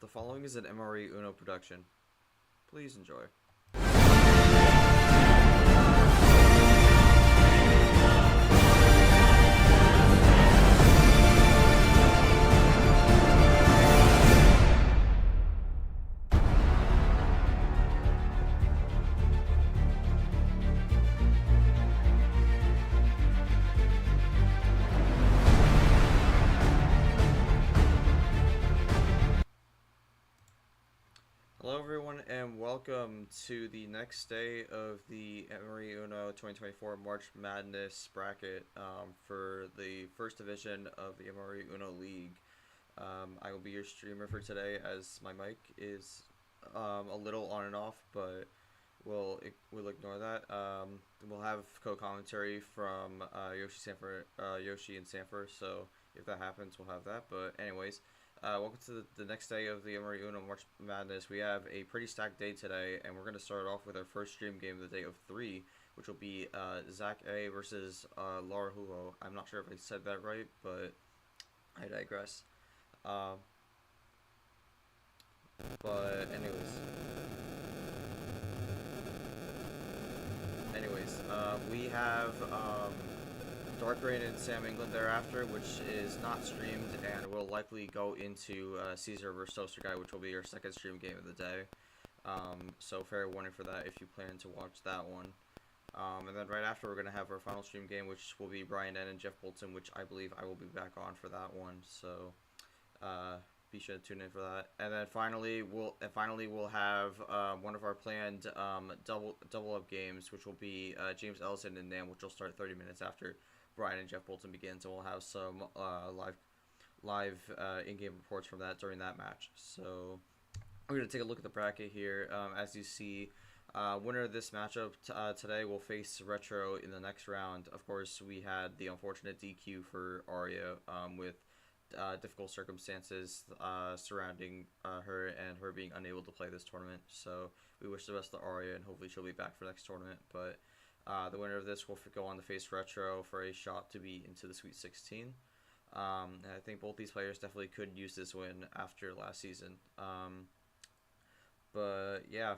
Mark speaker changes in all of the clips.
Speaker 1: The following is an MRE UNO production. Please enjoy. Hello everyone and welcome to the next day of the MRE UNO 2024 March Madness bracket for the first division of the MRE UNO League. I will be your streamer for today as my mic is a little on and off, but we'll ignore that. We'll have co-commentary from Yoshi and Sanford, so if that happens we'll have that. But anyways, welcome to the next day of the MRE UNO March Madness. We have a pretty stacked day today, and we're going to start off with our first stream game of the day of 3, which will be Zak A versus Laraujo. I'm not sure if I said that right, but I digress. But anyways, we have Dark Rain and Sam England thereafter, which is not streamed and will likely go into Caesar vs Toaster Guy, which will be our second stream game of the day. So fair warning for that if you plan to watch that one. And then right after, we're going to have our final stream game, which will be Brian N and Jeff Bolton, which I believe I will be back on for that one. So be sure to tune in for that. And then finally we'll have one of our planned double up games, which will be James Ellison and Nam, which will start 30 minutes after Brian and Jeff Bolton begin. So we'll have some live in-game reports from that during that match. So we're going to take a look at the bracket here. As you see, winner of this matchup today will face Retro in the next round. Of course, we had the unfortunate DQ for Arya with difficult circumstances surrounding her and her being unable to play this tournament. So we wish the best to Arya, and hopefully she'll be back for next tournament. But the winner of this will go on to face Retro for a shot to be into the Sweet 16. And I think both these players definitely could use this win after last season. But yeah,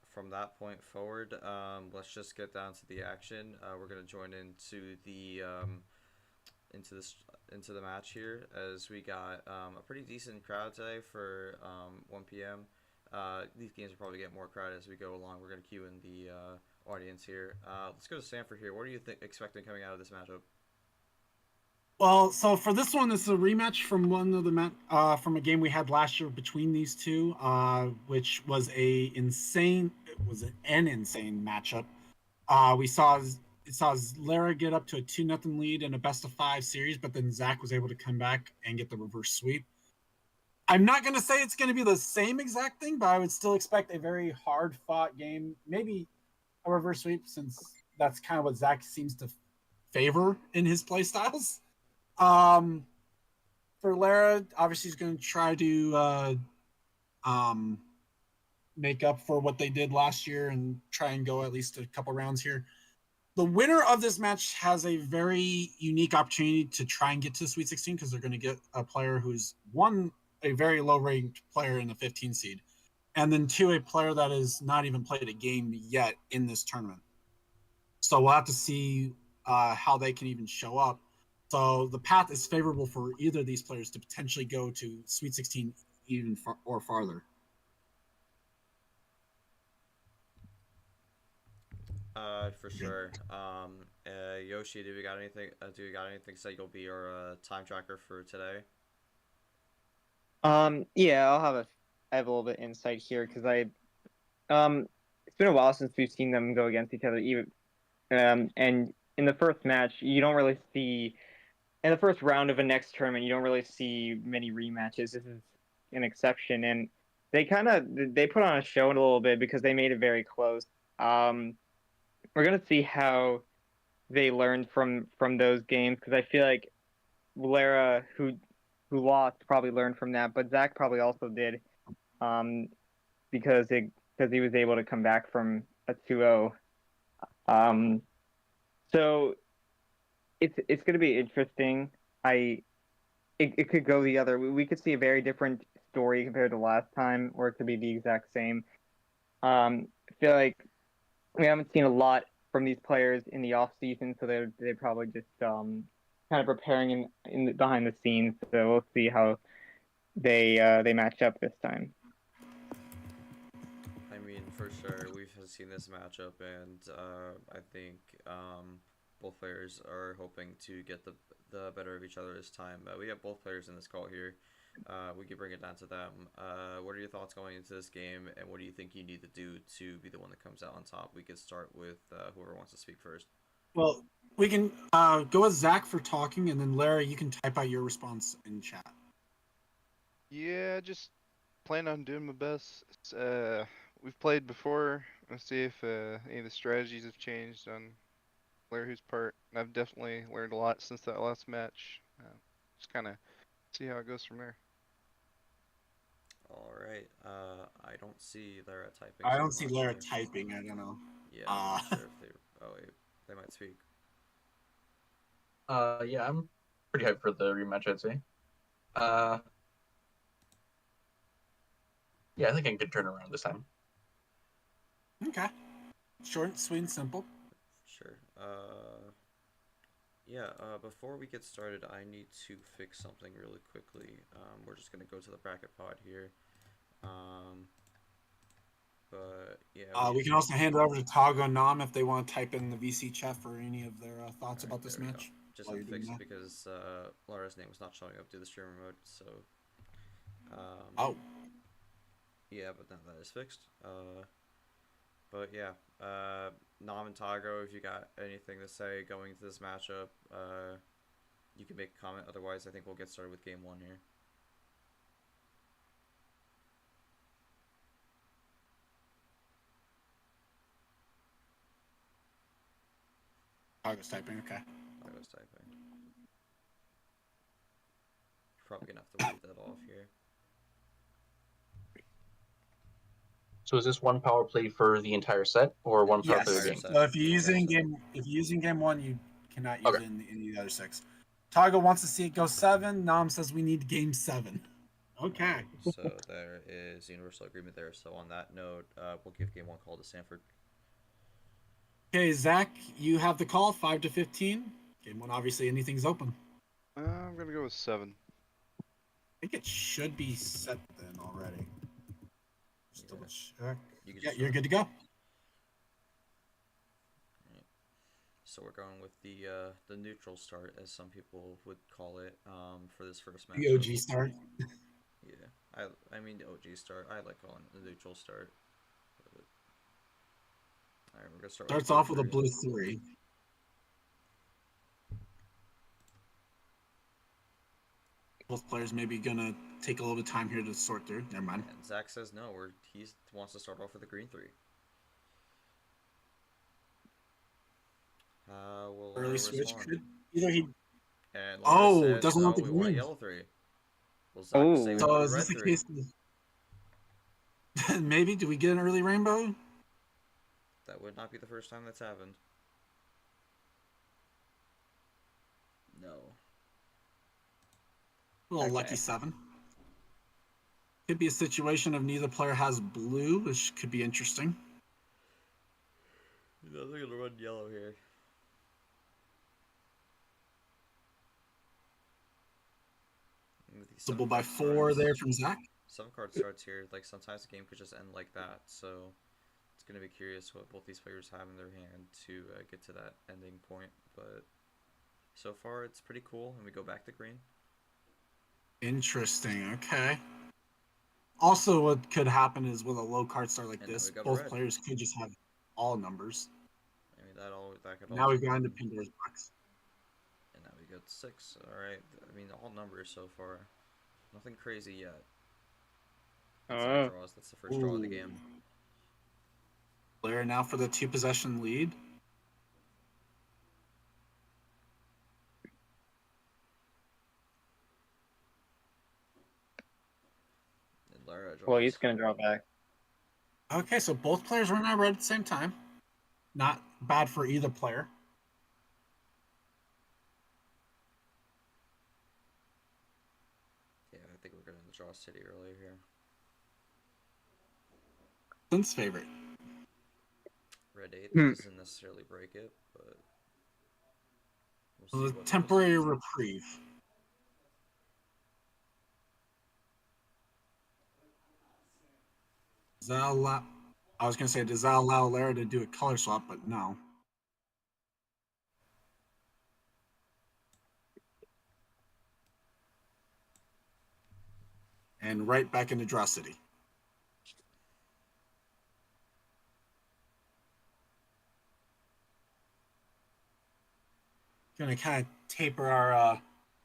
Speaker 1: from that point forward, let's just get down to the action. We're gonna join into the into the match here, as we got a pretty decent crowd today for 1 p.m. These games will probably get more crowd as we go along. We're gonna queue in the audience here. Let's go to Sanford here. What are you expecting coming out of this matchup?
Speaker 2: Well, so for this one, it's a rematch from one of the from a game we had last year between these two, which was an insane matchup. We saw Lara get up to a 2-0 lead in a best-of-5 series, but then Zak was able to come back and get the reverse sweep. I'm not going to say it's going to be the same exact thing, but I would still expect a very hard-fought game, maybe a reverse sweep, since that's kind of what Zak seems to favor in his playstyles. For Lara, obviously he's going to try to make up for what they did last year and try and go at least a couple rounds here. The winner of this match has a very unique opportunity to try and get to the Sweet 16, because they're going to get a player who's a very low-ranked player in the 15 seed, and then 2, a player that has not even played a game yet in this tournament. So we'll have to see how they can even show up. So the path is favorable for either of these players to potentially go to Sweet 16 even or farther.
Speaker 1: For sure. Yoshi, do we got anything? So you'll be your time tracker for today?
Speaker 3: Yeah, I have a little bit of insight here, because it's been a while since we've seen them go against each other. Even and in the first match, you don't really see. In the first round of a next tournament, you don't really see many rematches. This is an exception, and they put on a show in a little bit because they made it very close. We're gonna see how they learned from those games, because I feel like Lara, who lost, probably learned from that, but Zak probably also did, because he was able to come back from a 2-0. So it's going to be interesting. it could go the other. We could see a very different story compared to last time, or it could be the exact same. I feel like we haven't seen a lot from these players in the off season, so they're probably just kind of preparing behind the scenes. So we'll see how they match up this time.
Speaker 1: I mean, for sure, we've seen this matchup, and I think both players are hoping to get the better of each other this time. We have both players in this call here. We can bring it down to them. What are your thoughts going into this game, and what do you think you need to do to be the one that comes out on top? We could start with whoever wants to speak first.
Speaker 2: Well, we can go with Zach for talking, and then Lara, you can type out your response in chat.
Speaker 4: Yeah, just plan on doing my best. We've played before. Let's see if any of the strategies have changed on Laraujo's part. And I've definitely learned a lot since that last match. Just kind of see how it goes from there.
Speaker 1: All right. I don't see Lara typing
Speaker 2: I
Speaker 1: so
Speaker 2: don't see
Speaker 1: much
Speaker 2: Lara
Speaker 1: here.
Speaker 2: typing. I don't know.
Speaker 1: Yeah, I'm not sure if they. Oh wait, they might speak.
Speaker 5: Yeah, I'm pretty hyped for the rematch, I'd say. Yeah, I think I can turn around this time.
Speaker 2: Okay. Short, sweet, and simple.
Speaker 1: Sure. Yeah, before we get started, I need to fix something really quickly. We're just gonna go to the bracket pod here. But yeah.
Speaker 2: We can also hand it over to Tago and Nam if they want to type in the VC chat for any of their thoughts about this match.
Speaker 1: Just
Speaker 2: while
Speaker 1: had to
Speaker 2: you're
Speaker 1: fix
Speaker 2: doing
Speaker 1: it
Speaker 2: that.
Speaker 1: because Lara's name was not showing up through the streamer mode, so.
Speaker 2: Oh.
Speaker 1: Yeah, but now that is fixed. But yeah, Nam and Tago, if you got anything to say going into this matchup, you can make a comment. Otherwise, I think we'll get started with game one here.
Speaker 2: Tago's typing, okay.
Speaker 1: Tago's typing. Probably gonna have to leave that off here.
Speaker 5: So is this one power play for the entire set or one power
Speaker 2: Yes.
Speaker 5: play a game?
Speaker 2: So if you're using game one, you cannot use it in any of the other 6. Tago wants to see it go 7. Nam says we need game 7. Okay.
Speaker 1: So there is universal agreement there. So on that note, we'll give game one call to Sanford.
Speaker 2: Okay, Zach, you have the call, 5 to 15. Game one, obviously, anything's open.
Speaker 4: I'm gonna go with 7.
Speaker 2: I think it should be set then already. Just double check. You're good to go.
Speaker 1: Right. So we're going with the neutral start, as some people would call it, for this first match.
Speaker 2: The OG start.
Speaker 1: Yeah, I mean the OG start. I like calling it the neutral start. All right, we're gonna start.
Speaker 2: Starts off with a blue 3. Both players maybe gonna take a little bit of time here to sort through. Never mind.
Speaker 1: And Zach says no. He wants to start off with a green 3. Will
Speaker 2: Early
Speaker 1: Lara
Speaker 2: switch
Speaker 1: respond?
Speaker 2: could either he.
Speaker 1: And Lara says,
Speaker 2: doesn't
Speaker 1: no,
Speaker 2: want the
Speaker 1: we want a
Speaker 2: green.
Speaker 1: yellow 3. Will Zach say we
Speaker 2: So
Speaker 1: want a
Speaker 2: is
Speaker 1: red
Speaker 2: this the
Speaker 1: 3?
Speaker 2: case? Maybe. Do we get an early rainbow?
Speaker 1: That would not be the first time that's happened. No.
Speaker 2: A little lucky 7. Could be a situation of neither player has blue, which could be interesting.
Speaker 1: No, they're gonna run yellow here.
Speaker 2: Double by 4 there from Zach.
Speaker 1: Some card starts here. Like sometimes the game could just end like that. So it's gonna be curious what both these players have in their hand to get to that ending point. But so far it's pretty cool, and we go back to green.
Speaker 2: Interesting. Okay. Also, what could happen is with a low card start like
Speaker 1: And
Speaker 2: this,
Speaker 1: now we got
Speaker 2: both
Speaker 1: red.
Speaker 2: players could just have all numbers.
Speaker 1: I mean that could.
Speaker 2: Now we've got into Pandora's box.
Speaker 1: And now we got 6. All right. I mean all numbers so far. Nothing crazy yet. Draws. That's the first draw of the game.
Speaker 2: Lara now for the 2 possession lead.
Speaker 3: Well, he's gonna draw back.
Speaker 2: Okay, so both players are now red at the same time. Not bad for either player.
Speaker 1: draw city earlier here.
Speaker 2: Clint's favorite.
Speaker 1: Red 8,
Speaker 3: Hmm.
Speaker 1: that doesn't necessarily break it, but we'll see
Speaker 2: The
Speaker 1: what
Speaker 2: temporary
Speaker 1: goes.
Speaker 2: reprieve. Does that allow? I was gonna say, does that allow Lara to do a color swap? But no. And right back into Draw City. Gonna kind of taper our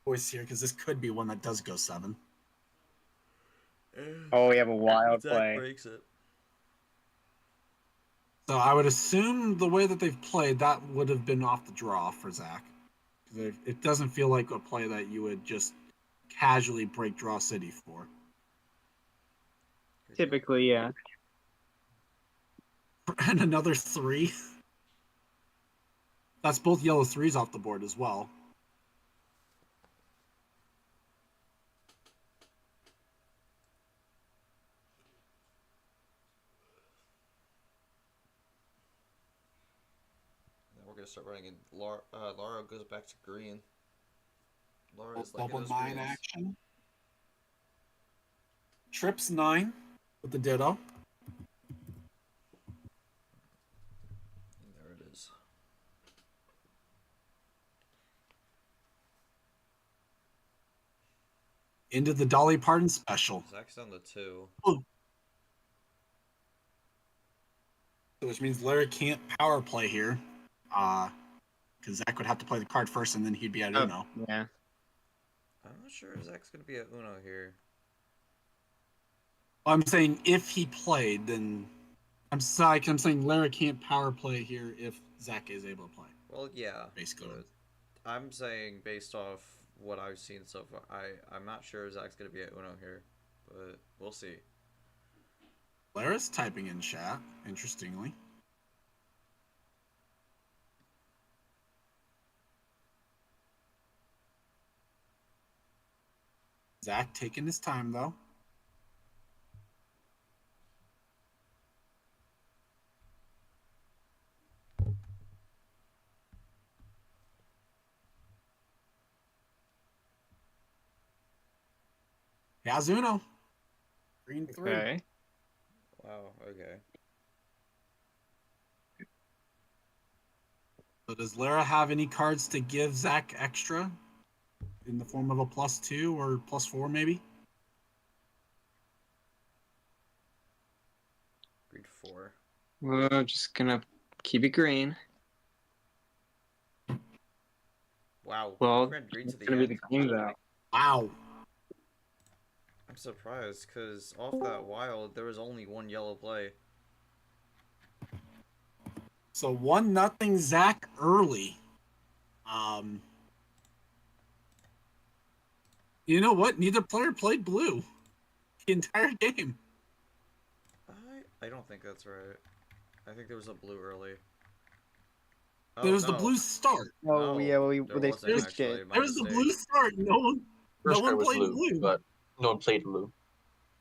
Speaker 2: voice here because this could be one that does go 7.
Speaker 3: Oh, we have a wild
Speaker 1: Zach
Speaker 3: play.
Speaker 1: breaks it.
Speaker 2: So I would assume the way that they've played, that would have been off the draw for Zach. Because it doesn't feel like a play that you would just casually break Draw City for.
Speaker 1: Good
Speaker 3: Typically, yeah.
Speaker 2: And another 3. That's both yellow 3s off the board as well.
Speaker 1: Now we're gonna start running in. Lara goes back to green. Lara is liking
Speaker 2: Double
Speaker 1: those
Speaker 2: 9
Speaker 1: greens.
Speaker 2: action. Trips 9 with the ditto.
Speaker 1: And there it is.
Speaker 2: Into the Dolly Parton special.
Speaker 1: Zach's on the 2.
Speaker 2: Which means Larry can't power play here. Because Zach would have to play the card first and then he'd be at
Speaker 3: Oh,
Speaker 2: Uno.
Speaker 3: yeah.
Speaker 1: I'm not sure if Zach's gonna be at Uno here.
Speaker 2: I'm saying if he played, then I'm saying Larry can't power play here if Zach is able to play.
Speaker 1: Well, yeah.
Speaker 2: Basically.
Speaker 1: But I'm saying based off what I've seen so far, I'm not sure Zach's gonna be at Uno here, but we'll see.
Speaker 2: Lara's typing in chat, interestingly. Zach taking his time though. Has Uno. Green 3.
Speaker 3: Okay.
Speaker 1: Wow. Okay.
Speaker 2: So does Lara have any cards to give Zach extra? In the form of a +2 or +4 maybe?
Speaker 1: Green 4.
Speaker 3: We're just gonna keep it green.
Speaker 1: Wow.
Speaker 3: Well,
Speaker 1: We ran green to
Speaker 3: it's
Speaker 1: the
Speaker 3: gonna be
Speaker 1: end.
Speaker 3: the green though.
Speaker 2: Wow.
Speaker 1: I'm surprised because off that wild there was only one yellow play.
Speaker 2: So 1-0 Zach early. You know what? Neither player played blue the entire game.
Speaker 1: I don't think that's right. I think there was a blue early. Oh,
Speaker 2: There was
Speaker 1: no.
Speaker 2: the blue start.
Speaker 3: Oh, yeah. Well,
Speaker 1: There
Speaker 3: they
Speaker 1: wasn't
Speaker 3: switched
Speaker 1: actually.
Speaker 3: it.
Speaker 1: My
Speaker 2: There was the
Speaker 1: mistake.
Speaker 2: blue start. No
Speaker 5: First
Speaker 2: one
Speaker 5: card was
Speaker 2: played
Speaker 5: blue,
Speaker 2: blue.
Speaker 5: but no one played blue.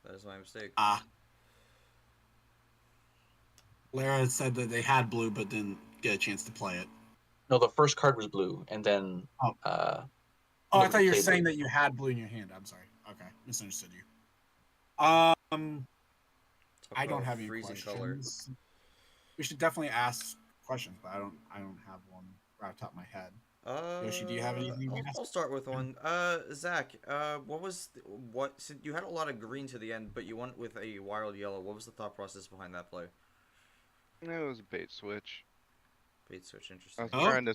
Speaker 1: That is my mistake.
Speaker 2: Lara had said that they had blue, but didn't get a chance to play it.
Speaker 5: No, the first card was blue, and then
Speaker 2: Oh, I
Speaker 5: nobody
Speaker 2: thought you were
Speaker 5: played
Speaker 2: saying
Speaker 5: blue.
Speaker 2: that you had blue in your hand. I'm sorry. Okay, misunderstood you.
Speaker 1: Talk
Speaker 2: I don't
Speaker 1: about
Speaker 2: have any
Speaker 1: freezing
Speaker 2: questions.
Speaker 1: color.
Speaker 2: We should definitely ask questions, but I don't have one right off the top of my head. Yoshi, do you have anything to ask?
Speaker 1: I'll start with one. Zach, so you had a lot of green to the end, but you went with a wild yellow. What was the thought process behind that play?
Speaker 4: It was a bait switch.
Speaker 1: Bait switch,
Speaker 4: I
Speaker 1: interesting.
Speaker 4: was
Speaker 2: Oh.
Speaker 4: trying to.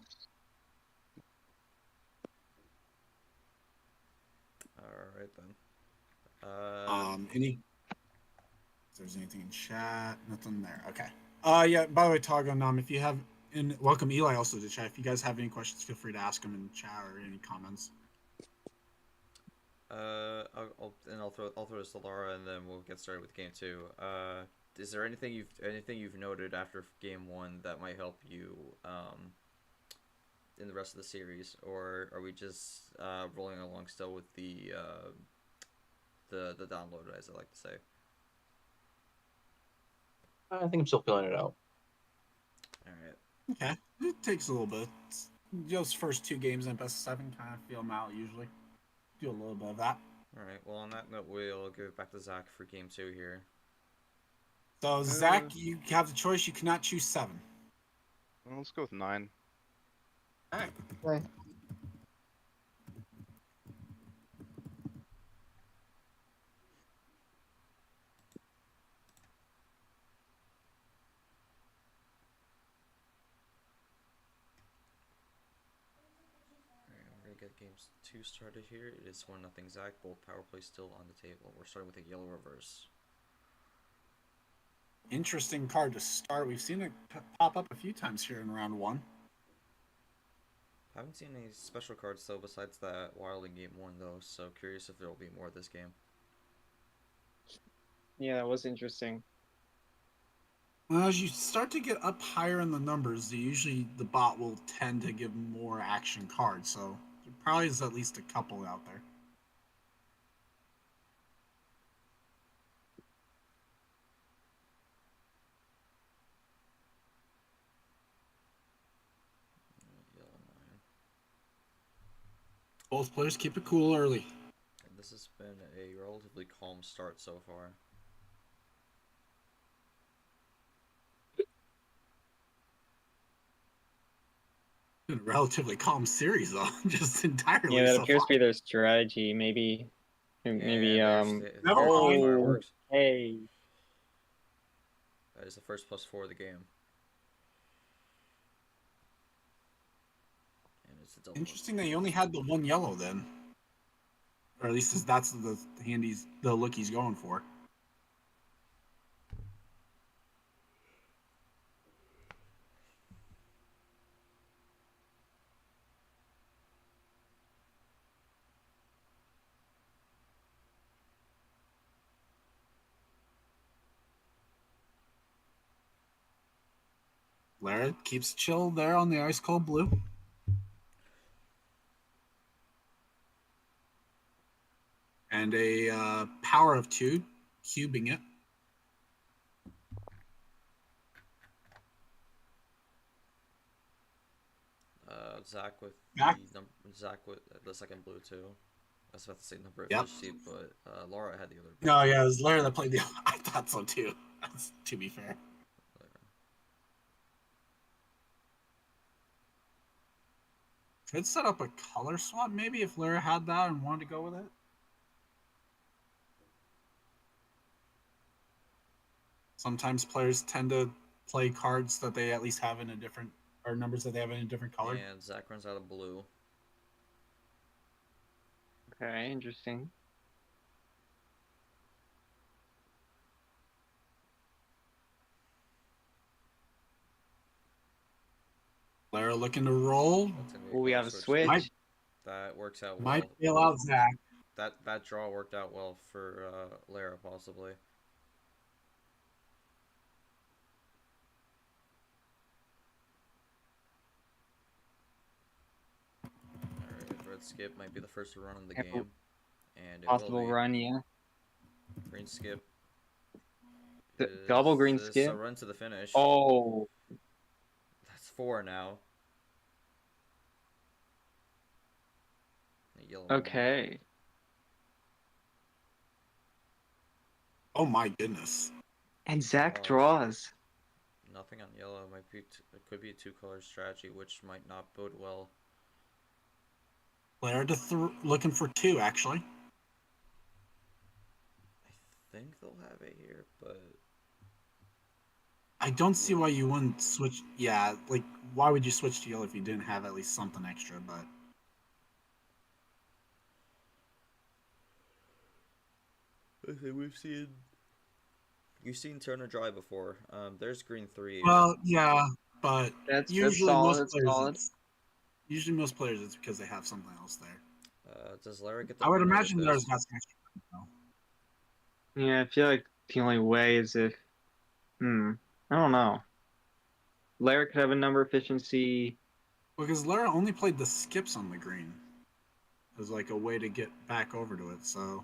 Speaker 1: Alright then.
Speaker 2: If there's anything in chat, nothing there. Okay. Yeah. By the way, Togo, if you have, and welcome Eli also to chat. If you guys have any questions, feel free to ask them in chat or any comments.
Speaker 1: I'll throw this to Lara, and then we'll get started with game 2. Is there anything you've noted after game 1 that might help you in the rest of the series, or are we just rolling along still with the the download, as I like to say.
Speaker 5: I think I'm still feeling it out.
Speaker 1: All right.
Speaker 2: Okay, it takes a little bit. Those first 2 games in best of 7 kind of feel them out usually. Do a little bit of that.
Speaker 1: All right. Well, on that note, we'll give it back to Zach for game 2 here.
Speaker 2: So Zach, you have the choice. You cannot choose 7.
Speaker 4: Well, let's go with 9.
Speaker 2: All right.
Speaker 3: Okay.
Speaker 1: Alright, we're gonna get games 2 started here. It is 1-0 Zach. Both power plays still on the table. We're starting with a yellow reverse.
Speaker 2: Interesting card to start. We've seen it pop up a few times here in round 1.
Speaker 1: Haven't seen any special cards though besides that wild in game 1 though, so curious if there will be more this game.
Speaker 3: Yeah, that was interesting.
Speaker 2: Well, as you start to get up higher in the numbers, usually the bot will tend to give more action cards. So there probably is at least a couple out there.
Speaker 1: Yellow 9.
Speaker 2: Both players keep it cool early.
Speaker 1: And this has been a relatively calm start so far.
Speaker 2: Been a relatively calm series though, just entirely.
Speaker 3: Yeah, that
Speaker 2: so
Speaker 3: appears
Speaker 2: far.
Speaker 3: to be their strategy. Maybe
Speaker 1: And
Speaker 3: maybe
Speaker 1: there's
Speaker 2: Never
Speaker 1: the
Speaker 2: mind.
Speaker 1: fireworks.
Speaker 3: hey.
Speaker 1: That is the first +4 of the game. And it's a double.
Speaker 2: Interesting that he only had the 1 yellow then, or at least that's the look he's going for. Lara keeps chill there on the ice cold blue. And a power of 2, cubing it.
Speaker 1: Zach with
Speaker 2: Zach?
Speaker 1: Zach with the second blue too. I was about to say number of
Speaker 2: Yep.
Speaker 1: fish seed, but Laura had the other.
Speaker 2: No, yeah, it was Lara that played the. I thought so too. That's to be fair. Could set up a color swap maybe if Lara had that and wanted to go with it. Sometimes players tend to play cards that they at least have in a different, or numbers that they have in a different color.
Speaker 1: And Zach runs out of blue.
Speaker 3: Okay, interesting.
Speaker 2: Lara looking to roll.
Speaker 1: That's gonna be
Speaker 3: Well, we
Speaker 1: color
Speaker 3: have a
Speaker 1: switch.
Speaker 3: switch.
Speaker 1: That works out well.
Speaker 2: Might bail out Zach.
Speaker 1: That draw worked out well for Lara possibly. Alright, red skip might be the first run in the
Speaker 3: Careful.
Speaker 1: game. And it
Speaker 3: Possible
Speaker 1: will be.
Speaker 3: run, yeah.
Speaker 1: Green skip.
Speaker 3: Double green
Speaker 1: Is
Speaker 3: skip.
Speaker 1: a run to the finish.
Speaker 3: Oh,
Speaker 1: That's 4 now. A yellow one.
Speaker 3: okay.
Speaker 2: Oh my goodness.
Speaker 3: And Zach
Speaker 1: Draws.
Speaker 3: draws.
Speaker 1: Nothing on yellow. Might be it could be a 2-color strategy, which might not bode well.
Speaker 2: Lara looking for 2 actually.
Speaker 1: I think they'll have it here, but
Speaker 2: I don't see why you wouldn't switch. Yeah, like why would you switch to yellow if you didn't have at least something extra? But
Speaker 1: you've seen Turner dry before. There's green 3.
Speaker 2: well, yeah, but
Speaker 3: That's
Speaker 2: usually
Speaker 3: solid.
Speaker 2: most
Speaker 3: That's
Speaker 2: players,
Speaker 3: solid.
Speaker 2: usually most players, it's because they have something else there.
Speaker 1: Does Lara get the
Speaker 2: I would
Speaker 1: MRE with
Speaker 2: imagine Lara's
Speaker 1: this?
Speaker 2: got some extra. Though.
Speaker 3: Yeah, I feel like the only way is if, I don't know. Lara could have a number efficiency.
Speaker 2: Because Lara only played the skips on the green as like a way to get back over to it. So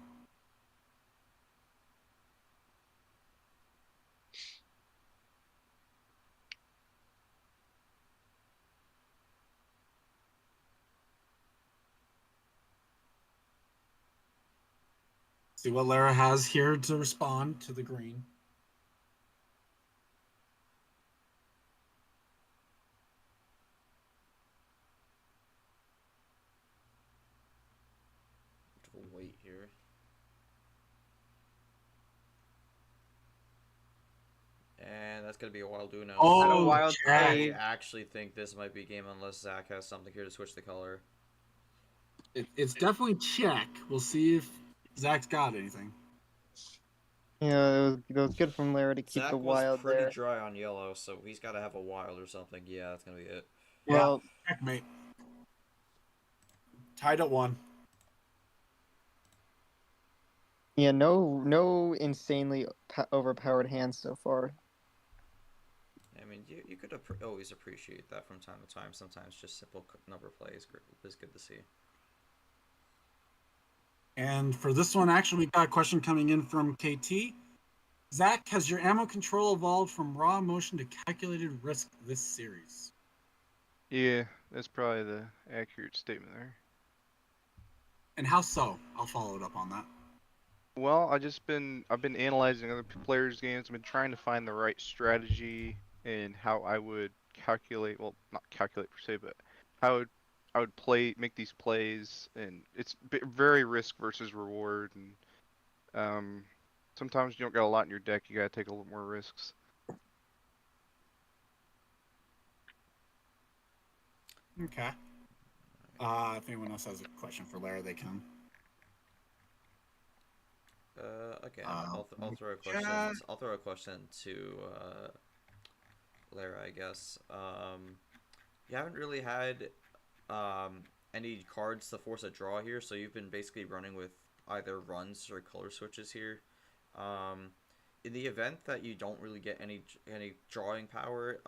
Speaker 2: See what Lara has here to respond to the green.
Speaker 1: We'll wait here. And that's gonna be a wild Uno.
Speaker 2: Oh,
Speaker 3: Not a
Speaker 1: So
Speaker 3: wild
Speaker 2: Jack.
Speaker 1: I
Speaker 3: save.
Speaker 1: actually think this might be a game unless Zach has something here to switch the color.
Speaker 2: It's definitely check. We'll see if Zach's got anything.
Speaker 3: Yeah, it was good from Lara to keep the
Speaker 1: Zach was
Speaker 3: wild
Speaker 1: pretty
Speaker 3: there.
Speaker 1: dry on yellow, so he's got to have a wild or something. Yeah, that's gonna be it.
Speaker 3: Well,
Speaker 2: Checkmate. Tied at 1.
Speaker 3: yeah, no insanely overpowered hands so far.
Speaker 1: I mean, you could always appreciate that from time to time. Sometimes just simple number play is good to see.
Speaker 2: And for this one, actually, we got a question coming in from KT. Zach, has your ammo control evolved from raw motion to calculated risk this series?
Speaker 4: Yeah, that's probably the accurate statement there.
Speaker 2: And how so? I'll follow it up on that.
Speaker 4: Well, I've been analyzing other players' games. I've been trying to find the right strategy and how I would calculate. Well, not calculate per se, but how I would make these plays, and it's very risk versus reward. And sometimes you don't got a lot in your deck. You gotta take a little more risks.
Speaker 2: Okay. If anyone else has a question for Lara, they can.
Speaker 1: Again,
Speaker 2: Uh,
Speaker 1: I'll throw a question.
Speaker 2: yeah.
Speaker 1: I'll throw a question to Lara, I guess. You haven't really had any cards to force a draw here, so you've been basically running with either runs or color switches here. Um, in the event that you don't really get any drawing power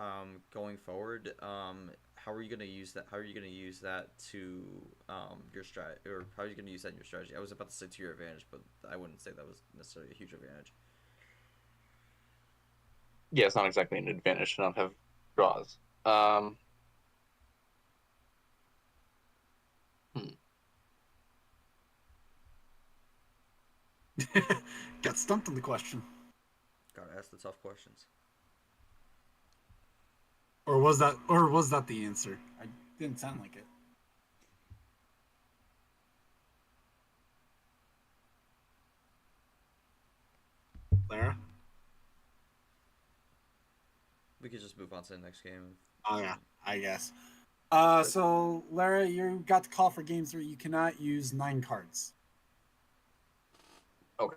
Speaker 1: going forward, how are you gonna use that? How are you gonna use that to your strat, or how are you gonna use that in your strategy? I was about to say to your advantage, but I wouldn't say that was necessarily a huge advantage.
Speaker 5: Yeah, it's not exactly an advantage to not have draws. Hmm.
Speaker 2: Got stumped on the question.
Speaker 1: Gotta ask the tough questions.
Speaker 2: Or was that the answer? I didn't sound like it. Lara?
Speaker 1: We could just move on to the next game.
Speaker 2: Oh yeah, I guess. So Lara, you got the call for games where you cannot use 9 cards.
Speaker 5: Okay.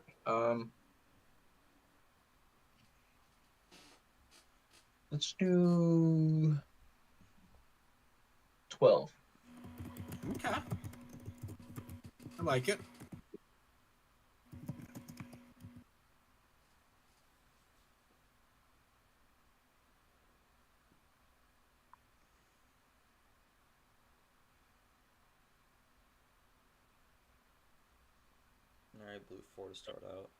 Speaker 5: Let's do 12.
Speaker 2: Okay. I like it.
Speaker 1: Alright, blue 4 to start out.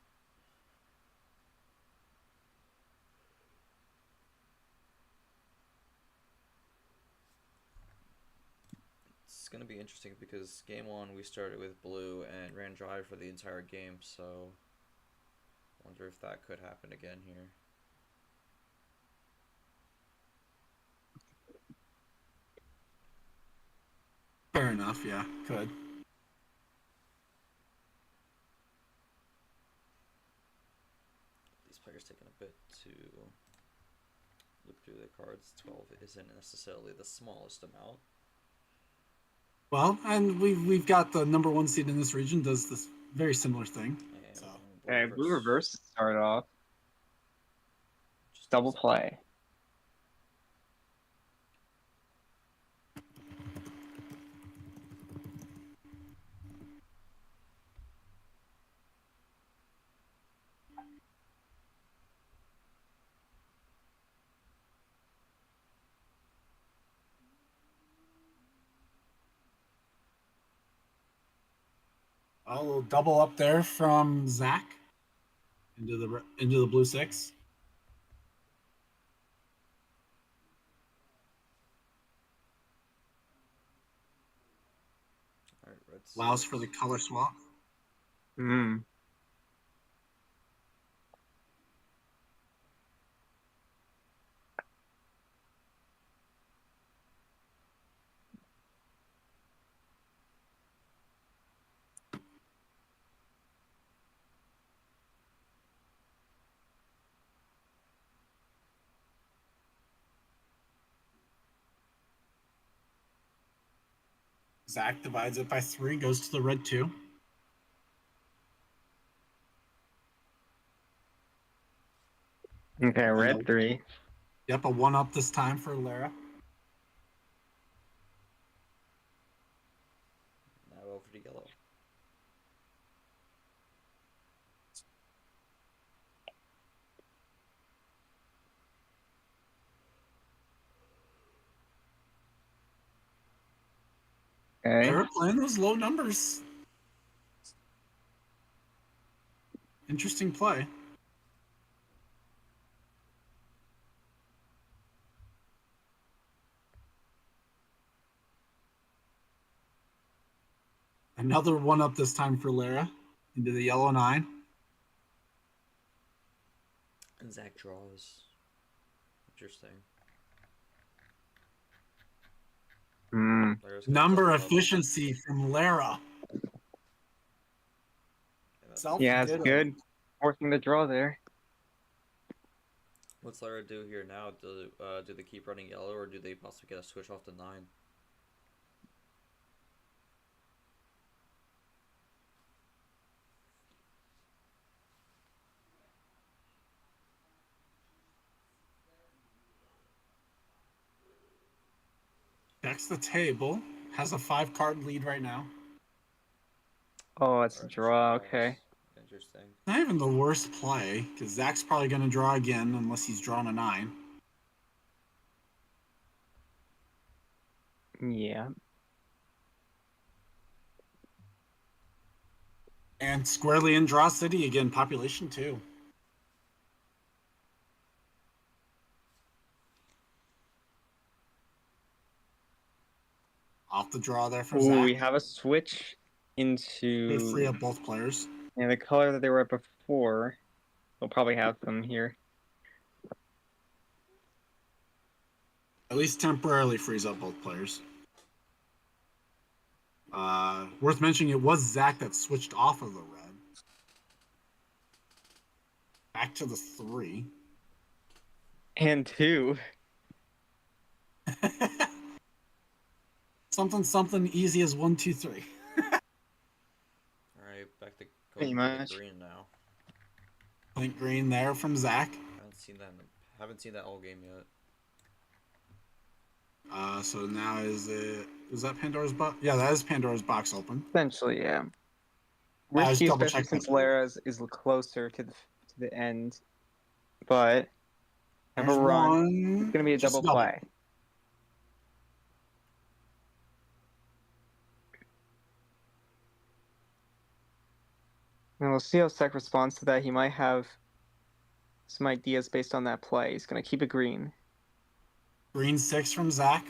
Speaker 1: It's gonna be interesting because game 1 we started with blue and ran dry for the entire game, so I wonder if that could happen again here.
Speaker 2: Fair enough, yeah, could.
Speaker 1: These players taking a bit to look through the cards. 12 isn't necessarily the smallest amount.
Speaker 2: Well, and we've got the number 1 seed in this region does this very similar thing.
Speaker 1: And
Speaker 2: So
Speaker 3: Okay, blue reverse to start off.
Speaker 1: Just
Speaker 3: Double
Speaker 1: doesn't-
Speaker 3: play.
Speaker 2: a little double up there from Zach into the blue 6.
Speaker 1: Alright, red
Speaker 2: Allows
Speaker 1: 6.
Speaker 2: for the color swap.
Speaker 3: Hmm.
Speaker 2: Zach divides it by 3, goes to the red 2.
Speaker 3: Okay,
Speaker 2: And
Speaker 3: red 3.
Speaker 2: Yep, a 1-up this time for Lara.
Speaker 1: Now over to yellow.
Speaker 3: Okay.
Speaker 2: Lara playing those low numbers. Interesting play. Another 1-up this time for Lara into the yellow 9.
Speaker 1: And Zach draws. Interesting.
Speaker 3: Hmm.
Speaker 1: Lara's gonna
Speaker 2: Number
Speaker 1: double up.
Speaker 2: efficiency from Lara.
Speaker 1: Yeah, that's
Speaker 2: Self
Speaker 3: Yeah, it's
Speaker 2: ditto.
Speaker 3: good. Forcing the draw there.
Speaker 1: What's Lara do here now? Do they keep running yellow, or do they possibly get a switch off the 9?
Speaker 2: Checks the table. Has a 5-card lead right now.
Speaker 3: Oh, it's a
Speaker 1: Lara just
Speaker 3: draw.
Speaker 1: draws.
Speaker 3: Okay.
Speaker 1: Interesting.
Speaker 2: Not even the worst play, because Zach's probably going to draw again unless he's drawn a 9.
Speaker 3: Yeah.
Speaker 2: And squarely in Draw City again, population 2. Off the draw there for
Speaker 3: Ooh,
Speaker 2: Zach.
Speaker 3: we have a switch
Speaker 2: Could free
Speaker 3: into
Speaker 2: up both players.
Speaker 3: the color that they were at before. We'll probably have them here.
Speaker 2: At least temporarily frees up both players. Worth mentioning, it was Zach that switched off of the red. Back to the 3.
Speaker 3: And 2.
Speaker 2: Something easy as 1, 2, 3.
Speaker 1: Alright, back to
Speaker 3: Pretty
Speaker 1: going to the
Speaker 3: much.
Speaker 1: green now.
Speaker 2: Point green there from Zach.
Speaker 1: Haven't seen that all game yet.
Speaker 2: So now is that Pandora's box? Yeah, that is Pandora's box open.
Speaker 3: Essentially, yeah.
Speaker 2: I just
Speaker 3: Risky,
Speaker 2: double
Speaker 3: especially
Speaker 2: checked that
Speaker 3: since
Speaker 2: too.
Speaker 3: Lara's is closer to the end. But have
Speaker 2: There's
Speaker 3: a run.
Speaker 2: one.
Speaker 3: It's gonna be a
Speaker 2: Just
Speaker 3: double play. And we'll see how Sec responds to that. He might have some ideas based on that play. He's gonna keep it green.
Speaker 2: Green 6 from Zach.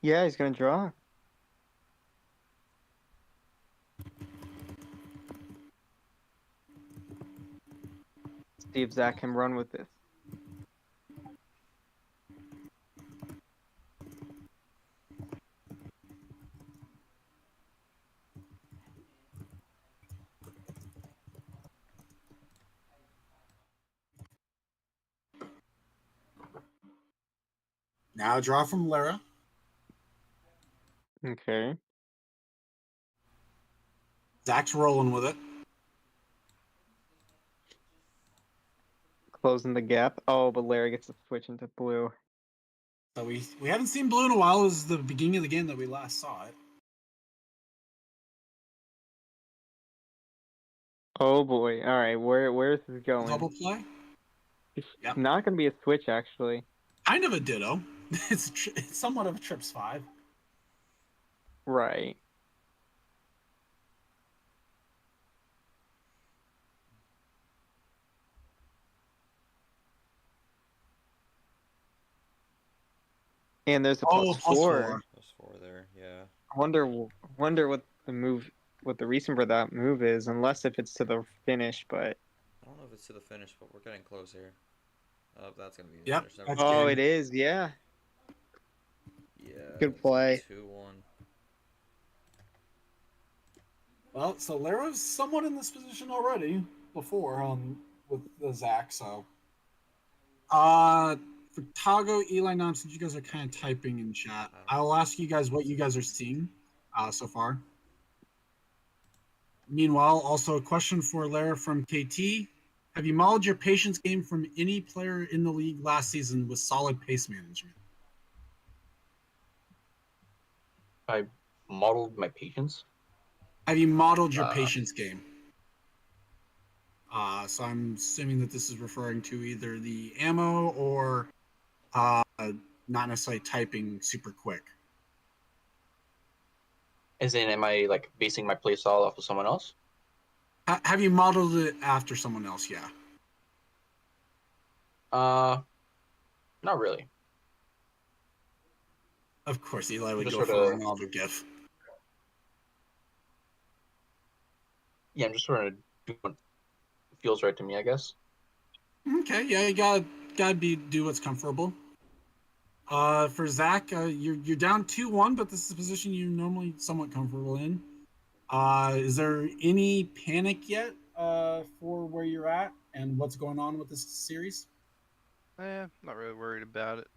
Speaker 3: Yeah, he's gonna draw. See if Zach can run with this.
Speaker 2: Now a draw from Lara.
Speaker 3: Okay.
Speaker 2: Zach's rolling with it.
Speaker 3: Closing the gap. Oh, but Larry gets to switch into blue.
Speaker 2: So we haven't seen blue in a while. It was the beginning of the game that we last saw it.
Speaker 3: Oh boy. All right. Where's this going?
Speaker 2: Double play.
Speaker 3: It's
Speaker 2: Yep.
Speaker 3: not gonna be a switch actually.
Speaker 2: Kind of a ditto. It's somewhat of a trips 5.
Speaker 3: Right. And there's a plus
Speaker 2: plus
Speaker 3: 4.
Speaker 2: 4.
Speaker 1: Plus 4 there, yeah.
Speaker 3: I wonder what the reason for that move is, unless if it's to the finish, but
Speaker 1: I don't know if it's to the finish, but we're getting close here. Oh, that's gonna be the
Speaker 2: Yep,
Speaker 1: finish. Never
Speaker 2: that's
Speaker 1: mind.
Speaker 3: oh,
Speaker 2: game.
Speaker 3: it is, yeah.
Speaker 1: Yeah.
Speaker 3: Good play.
Speaker 1: 2-1.
Speaker 2: Well, so Lara's somewhat in this position already before with the Zach. So, for Tago, Eli, Nam, since you guys are kind of typing in chat, I'll ask you guys what you guys are seeing so far. Meanwhile, also a question for Lara from KT. Have you modeled your patience game from any player in the league last season with solid pace management?
Speaker 5: I modeled my patience.
Speaker 2: Have you modeled your patience game? So I'm assuming that this is referring to either the ammo or not necessarily typing super quick.
Speaker 5: As in, am I like basing my playstyle off of someone else?
Speaker 2: Have you modeled it after someone else? Yeah.
Speaker 5: Not really.
Speaker 2: Of course, Eli would
Speaker 5: Just
Speaker 2: go
Speaker 5: sort
Speaker 2: for
Speaker 5: of-
Speaker 2: Ronaldo GIF.
Speaker 5: Yeah, I'm just sort of doing what feels right to me, I guess.
Speaker 2: Okay, yeah, you gotta do what's comfortable. For Zach, you're down 2-1, but this is a position you're normally somewhat comfortable in. Is there any panic yet for where you're at and what's going on with this series?
Speaker 4: Not really worried about it.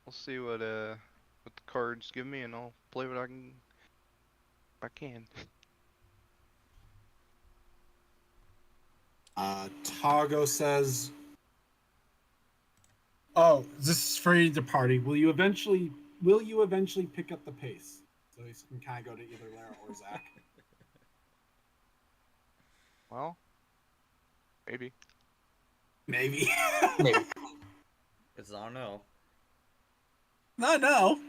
Speaker 4: We'll see what the cards give me, and I'll play what I can. If I can.
Speaker 2: Tago says, "Oh, this is for the party. Will you eventually pick up the pace?" So you can kind of go to either Lara or Zach.
Speaker 4: Well, maybe.
Speaker 2: Maybe.
Speaker 5: Maybe.
Speaker 1: It's not no.
Speaker 2: No.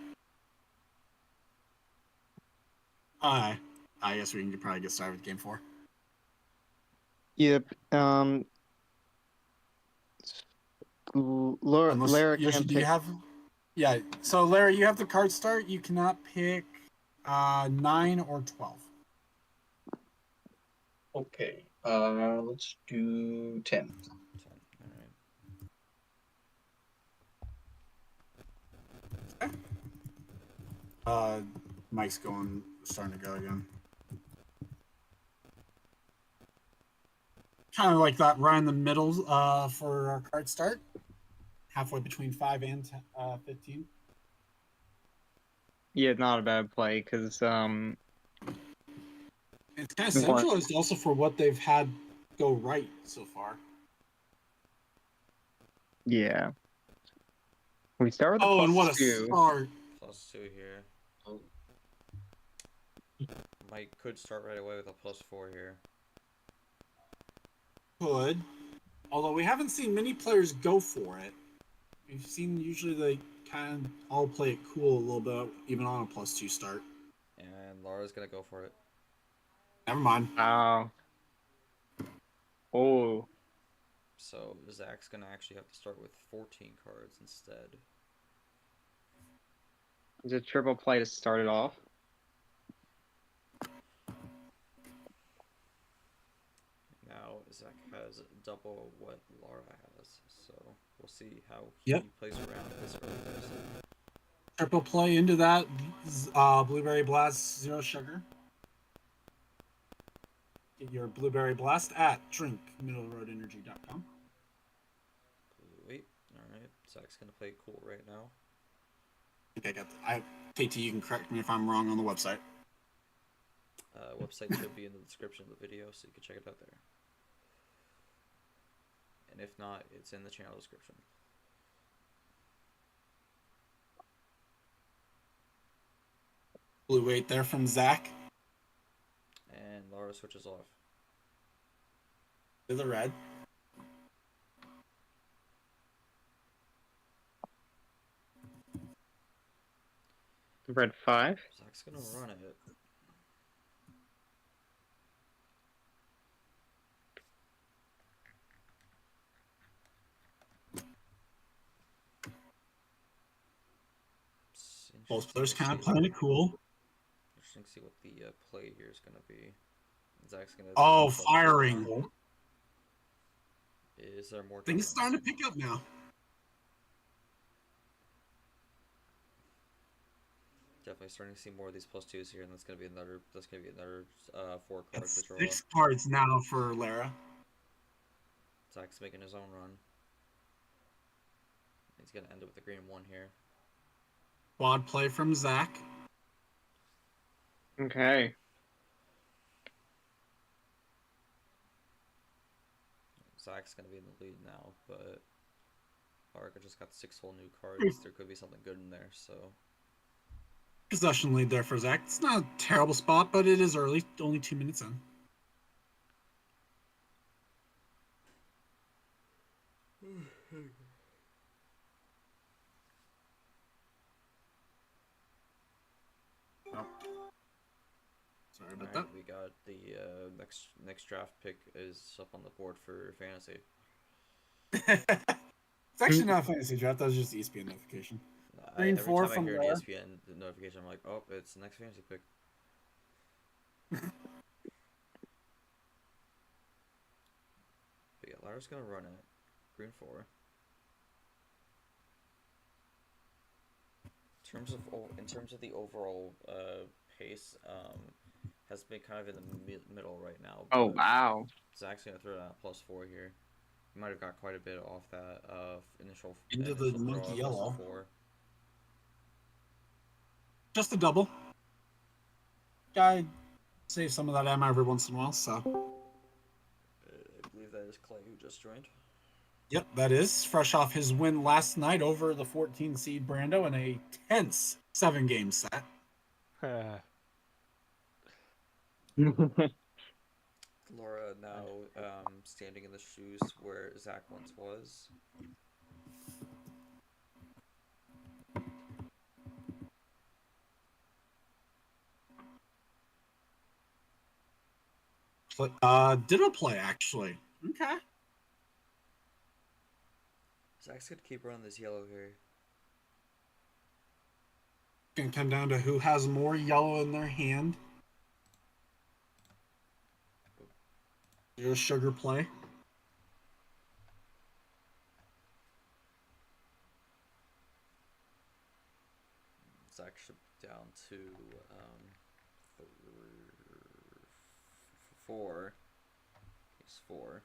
Speaker 2: I guess we can probably get started with game 4.
Speaker 3: Yep.
Speaker 2: Unless
Speaker 3: Lara
Speaker 2: Yoshi,
Speaker 3: can't
Speaker 2: do you
Speaker 3: pick.
Speaker 2: have? Yeah. So Lara, you have the card start. You cannot pick 9 or 12.
Speaker 5: Okay. Let's do 10.
Speaker 1: 10. All right.
Speaker 2: Mike's starting to go again. Kind of like that right in the middle for our card start. Halfway between 5 and 15.
Speaker 3: Yeah, not a bad play because
Speaker 2: It's kind of centralized also for what they've had go right so far.
Speaker 3: Yeah. We start with the
Speaker 2: Oh, and what a
Speaker 3: +2.
Speaker 2: start!
Speaker 1: +2 here. Mike could start right away with a +4 here.
Speaker 2: Could. Although we haven't seen many players go for it. We've seen usually they kind of all play it cool a little bit, even on a +2 start.
Speaker 1: And Lara's gonna go for it.
Speaker 2: Never mind.
Speaker 3: Oh.
Speaker 1: So Zach's gonna actually have to start with 14 cards instead.
Speaker 3: Is it triple play to start it off?
Speaker 1: Now Zach has double what Lara has, so we'll see how
Speaker 2: Yep.
Speaker 1: he plays around this early.
Speaker 2: Triple play into that Blueberry Blast Zero Sugar. Get your Blueberry Blast at drinkmiddleroadenergy.com.
Speaker 1: Wait, alright. Zach's gonna play it cool right now.
Speaker 2: I think I got KT, you can correct me if I'm wrong on the website.
Speaker 1: Website should be in the description of the video, so you can check it out there. And if not, it's in the channel description.
Speaker 2: Blue 8 there from Zach.
Speaker 1: And Lara switches off.
Speaker 2: To the red.
Speaker 3: Red 5.
Speaker 1: Zach's gonna run it.
Speaker 2: Both players kind of playing it cool.
Speaker 1: Interesting to see what the play here is gonna be. Zach's gonna.
Speaker 2: Oh, firing.
Speaker 1: Is there more?
Speaker 2: Things starting to pick up now.
Speaker 1: Definitely starting to see more of these +2s here, and that's gonna be another. 4 cards to draw.
Speaker 2: 6 cards now for Lara.
Speaker 1: Zach's making his own run. He's gonna end it with the green 1 here.
Speaker 2: Quad play from Zach.
Speaker 3: Okay.
Speaker 1: Zach's gonna be in the lead now, but Lara just got 6 whole new cards. There could be something good in there, so.
Speaker 2: Possession lead there for Zach. It's not a terrible spot, but it is early. Only 2 minutes in. Oh. Sorry about that.
Speaker 1: We got the next draft pick is up on the board for fantasy.
Speaker 2: It's actually not a fantasy draft. That was just ESPN notification. Green
Speaker 1: Every
Speaker 2: 4
Speaker 1: time I
Speaker 2: from
Speaker 1: hear an
Speaker 2: Lara.
Speaker 1: ESPN notification, I'm like, oh, it's the next fantasy pick. But yeah, Lara's gonna run it. Green 4. In terms of the overall pace, has been kind of in the middle right now.
Speaker 3: Oh wow.
Speaker 1: Zach's gonna throw that +4 here. He might have got quite a bit off that initial
Speaker 2: Into the
Speaker 1: initial
Speaker 2: monkey
Speaker 1: draw
Speaker 2: yellow.
Speaker 1: +4.
Speaker 2: Just a double. Guy save some of that ammo every once in a while, so.
Speaker 1: I believe that is Clay who just joined.
Speaker 2: Yep, that is. Fresh off his win last night over the 14 seed Brando in a tense 7-game set.
Speaker 1: Laura now standing in the shoes where Zach once was.
Speaker 2: Ditto play, actually. Okay.
Speaker 1: Zach's gonna keep running this yellow here.
Speaker 2: Gonna come down to who has more yellow in their hand. Zero sugar play.
Speaker 1: Zach should be down to 4. He's 4.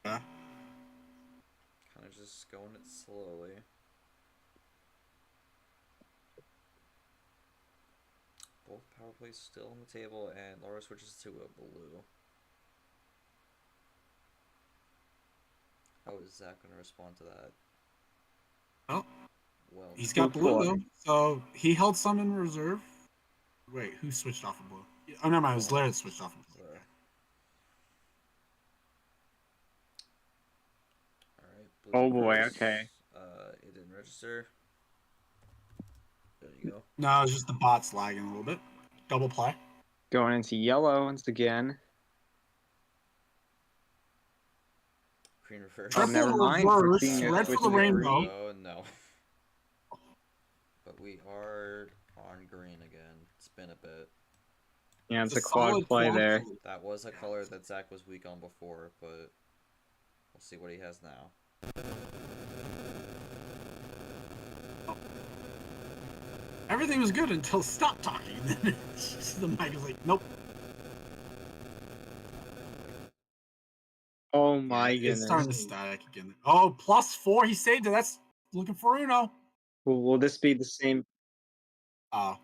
Speaker 2: Yeah.
Speaker 1: Kind of just going it slowly. Both power plays still on the table, and Laura switches to a blue. How is Zach going to respond to that?
Speaker 2: Oh.
Speaker 1: Well,
Speaker 2: He's got blue, though. So he held some in reserve. Wait, who switched off of blue? Oh, no, it was Lara that switched off of blue.
Speaker 1: Lara. Alright, blue
Speaker 3: Oh boy,
Speaker 1: reverse.
Speaker 3: okay.
Speaker 1: It didn't register. There you go.
Speaker 2: No, it's just the bot's lagging a little bit. Double play.
Speaker 3: Going into yellow once again.
Speaker 1: Green reverse.
Speaker 3: Oh,
Speaker 2: Triple
Speaker 3: never mind. We're
Speaker 2: reverse,
Speaker 3: seeing a
Speaker 2: red
Speaker 3: switch
Speaker 2: for the
Speaker 3: to
Speaker 2: rainbow.
Speaker 3: green.
Speaker 1: Oh, no. But we are on green again. It's been a bit.
Speaker 3: Yeah, it's a
Speaker 2: solid
Speaker 3: quad play there.
Speaker 2: play.
Speaker 1: That was a color that Zach was weak on before, but we'll see what he has now.
Speaker 2: Everything was good until stop talking. Then the mic is like, nope.
Speaker 3: Oh my
Speaker 2: It's
Speaker 3: goodness.
Speaker 2: starting to static again. Oh, +4. He saved it. That's looking for Uno.
Speaker 3: Will this be the same?
Speaker 2: Oh.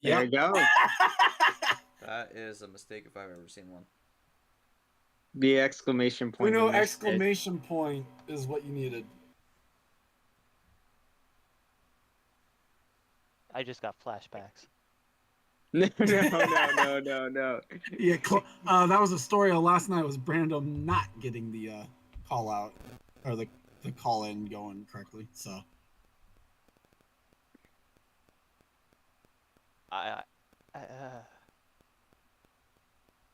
Speaker 3: There you go.
Speaker 1: That is a mistake if I've ever seen one.
Speaker 3: The exclamation point.
Speaker 2: Uno
Speaker 3: and missed it.
Speaker 2: exclamation point is what you needed.
Speaker 6: I just got flashbacks.
Speaker 3: No.
Speaker 2: Yeah, that was a story of last night. Was Brando not getting the call out or the call in going correctly? So